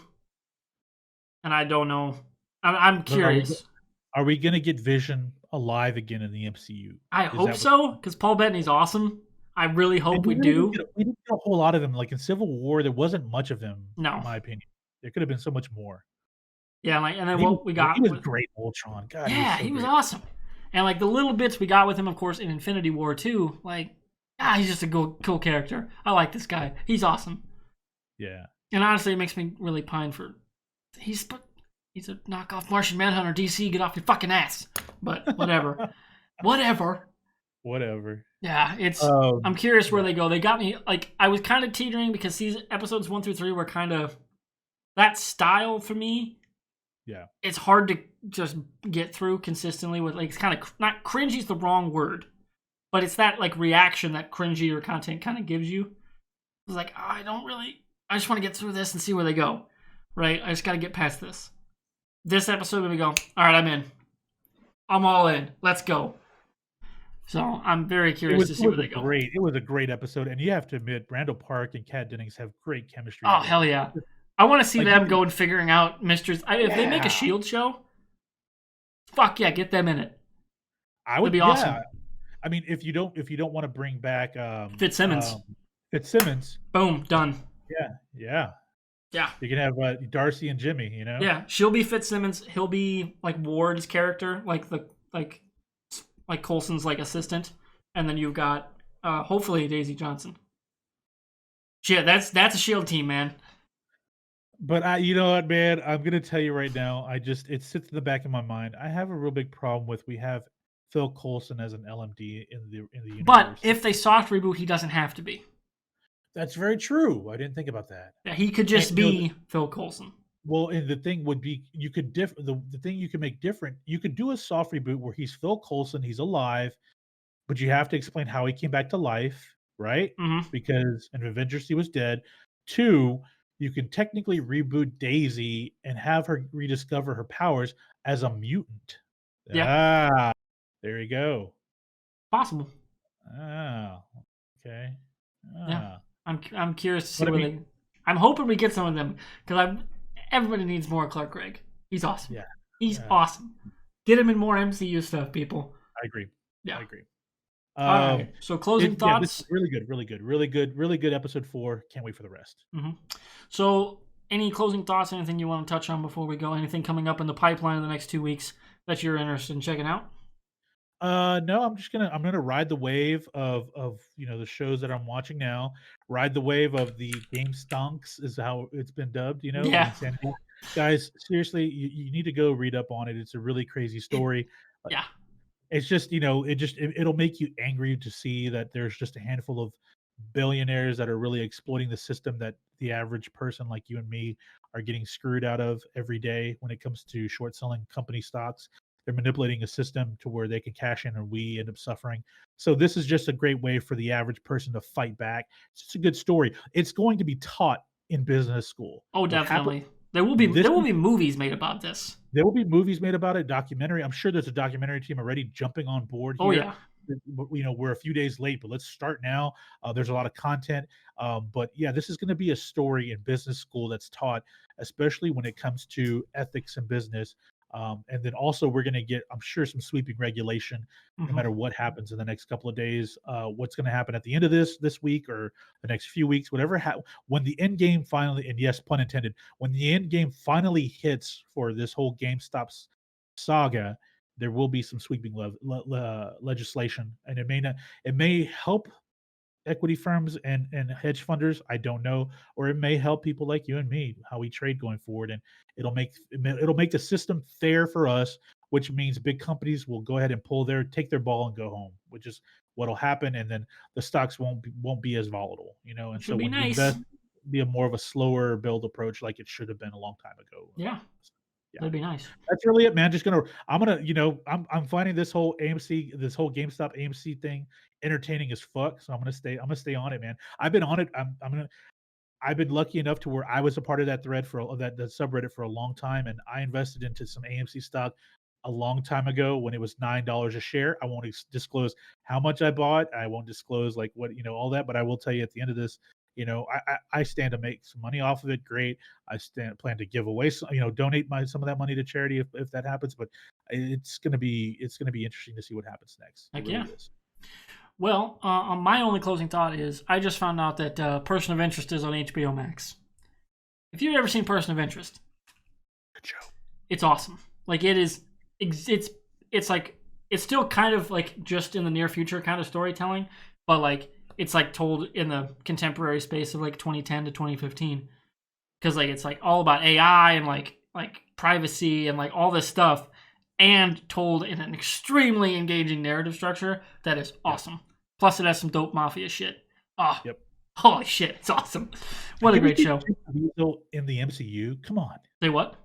and I don't know. I'm But curious. are we gonna get Vision alive again in the MCU? I Is hope that what? so, because Paul Bettany's awesome. I really And hope we do. we didn't get a whole lot of him. Like in Civil War, there wasn't much of him, in No, my opinion. There could have been so much more. yeah, like and then And he was what we he got was with great, Ultron. God, he was yeah, so he was great. awesome, and like the little bits we got with him, of course, in Infinity War too. Like, he's just a cool character. I like this guy. He's awesome, Yeah. and honestly, it makes me really pine for he's he's a knockoff Martian Manhunter. DC, get off your fucking ass. But whatever, whatever. Whatever. Yeah, I'm Um, curious where yeah, they go. They got me like I was kind of teetering because episodes 1 through 3 were kind of that style for me. yeah. It's hard to just get through consistently with like it's kind of not cringy is the wrong word, but it's that like reaction that cringy or content kind of gives you. It's like I just want to get through this and see where they go, right? I just got to get past this. This episode we go. All right, I'm in. I'm all in. Let's go. So I'm very curious to see where they go. It was a great episode, and you have to admit, Randall Park and Kat Dennings have great chemistry Oh hell together. yeah! I want to see Like them go and figuring out Mister's. If they make a yeah, Shield show, fuck yeah, get them in it. I That'd would be yeah. awesome. I mean, if you don't want to bring back Fitzsimmons, Fitzsimmons, boom, done. yeah, yeah, Yeah, you can have Darcy and Jimmy. yeah. She'll be Fitzsimmons. He'll be like Ward's character, like Coulson's like assistant, and then you've got hopefully Daisy Johnson. Yeah, that's a Shield team, man. But you know what, man? I'm gonna tell you right now. It sits in the back of my mind. I have a real big problem with we have Phil Coulson as an LMD in the But universe. if they soft reboot, he doesn't have to be. That's very true. I didn't think about that. Yeah, he could And just be Phil Coulson. well, and the thing would be you could the thing you can make different. You could do a soft reboot where he's Phil Coulson, he's alive, but you have to explain how he came back to life, right? Mm-hmm. Because in Avengers he was dead. 2, you can technically reboot Daisy and have her rediscover her powers as a mutant. Yeah, Ah, there you go. possible. Ah, okay. Yeah, Ah, I'm curious to see but I where mean, they. I'm hoping we get some of them because I'm. Everybody needs more Clark Gregg. He's awesome. yeah, He's yeah, awesome. Get him in more MCU stuff, people. I agree. I Yeah. agree. All right. So closing Yeah, this is thoughts. really good, really good, really good, really good episode 4. Can't wait for the rest. Hmm. So any closing thoughts? Anything you want to touch on before we go? Anything coming up in the pipeline in the next 2 weeks that you're interested in checking out? No, I'm gonna ride the wave of the shows that I'm watching now. Ride the wave of the GameStonks is how it's been dubbed. The Yeah. insanity. Guys, seriously, you need to go read up on it. It's a really crazy story. Uh, Yeah. It's just it'll make you angry to see that there's just a handful of billionaires that are really exploiting the system that the average person like you and me are getting screwed out of every day when it comes to short selling company stocks. They're manipulating a system to where they can cash in and we end up suffering. So this is just a great way for the average person to fight back. It's just a good story. It's going to be taught in business school. Oh, What happened definitely. There will be this there will be movies made about this. There will be movies made about it, documentary. I'm sure there's a documentary team already jumping on board Oh here. yeah. We're a few days late, but let's start now. There's a lot of content, but yeah, this is going to be a story in business school that's taught, especially when it comes to ethics and business. And then also we're going to get, I'm sure, some sweeping regulation. No Hmm. matter what happens in the next couple of days, what's going to happen at the end of this week or the next few weeks, whatever. When the end game finally, and yes, pun intended, when the end game finally hits for this whole GameStop saga, there will be some sweeping legislation, and it may help equity firms and hedge funders. I don't know, or it may help people like you and me how we trade going forward, and it'll make the system fair for us, which means big companies will go ahead and take their ball and go home, which is what'll happen, and then the stocks won't be as volatile, and so Should be when you nice. invest, be a more of a slower build approach like it should have been a long time ago. Yeah. Yeah, That'd be nice. that's really it, man. I'm finding this whole GameStop AMC thing entertaining as fuck. So I'm gonna stay on it, man. I've been on it. I've been lucky enough to where I was a part of that thread that subreddit for a long time, and I invested into some AMC stock a long time ago when it was $9 a share. I won't disclose how much I bought. I won't disclose like what all that, but I will tell you at the end of this, I stand to make some money off of it. Great. Plan to give away some, donate some of that money to charity if that happens. But it's gonna be interesting to see what happens next. It Heck really yeah. is. Well, my only closing thought is I just found out that Person of Interest is on HBO Max. If you've ever seen Person of Interest, Good show. it's awesome. Like it is, it's like it's still kind of like just in the near future kind of storytelling, but like it's like told in the contemporary space of like 2010 to 2015, because like it's like all about AI and like privacy and like all this stuff, and told in an extremely engaging narrative structure that is Yep. awesome. Plus, it has some dope mafia shit. Oh, Yep. holy shit, it's awesome. And What a can we great get show. Jim Caviezel in the MCU? Come on. Say what?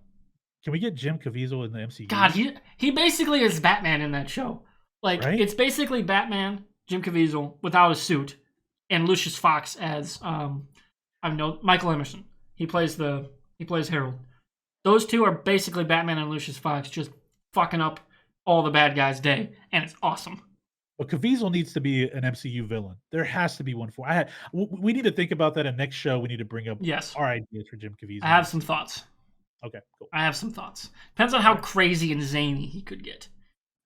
Can we get Jim Caviezel in the God, MCU? he basically is Batman in that show. Like Right? it's basically Batman, Jim Caviezel without a suit, and Lucius Fox as I know Michael Emerson. He plays Harold. Those two are basically Batman and Lucius Fox just fucking up all the bad guys' day, and it's awesome. But Caviezel needs to be an MCU villain. There has to be one for. We need to think about that in next show. We need to bring up Yes, our ideas for Jim Caviezel I in the have some MCU. thoughts. Okay, cool. I have some thoughts. Depends on All how right. crazy and zany he could get.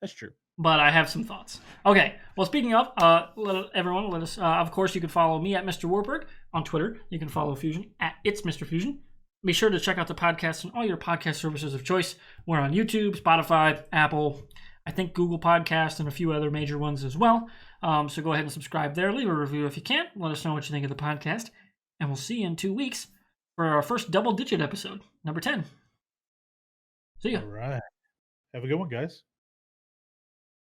That's true. But I have some thoughts. Okay. Well, speaking of, everyone, let us. Of course, you can follow me at MrWartburg on Twitter. You can follow Fusion at It's Mr. Fusion. Be sure to check out the podcast on all your podcast services of choice. We're on YouTube, Spotify, Apple, I think Google Podcast, and a few other major ones as well. So go ahead and subscribe there. Leave a review if you can. Let us know what you think of the podcast. And we'll see you in 2 weeks for our first double-digit episode, number 10. See ya. All right. Have a good one, guys.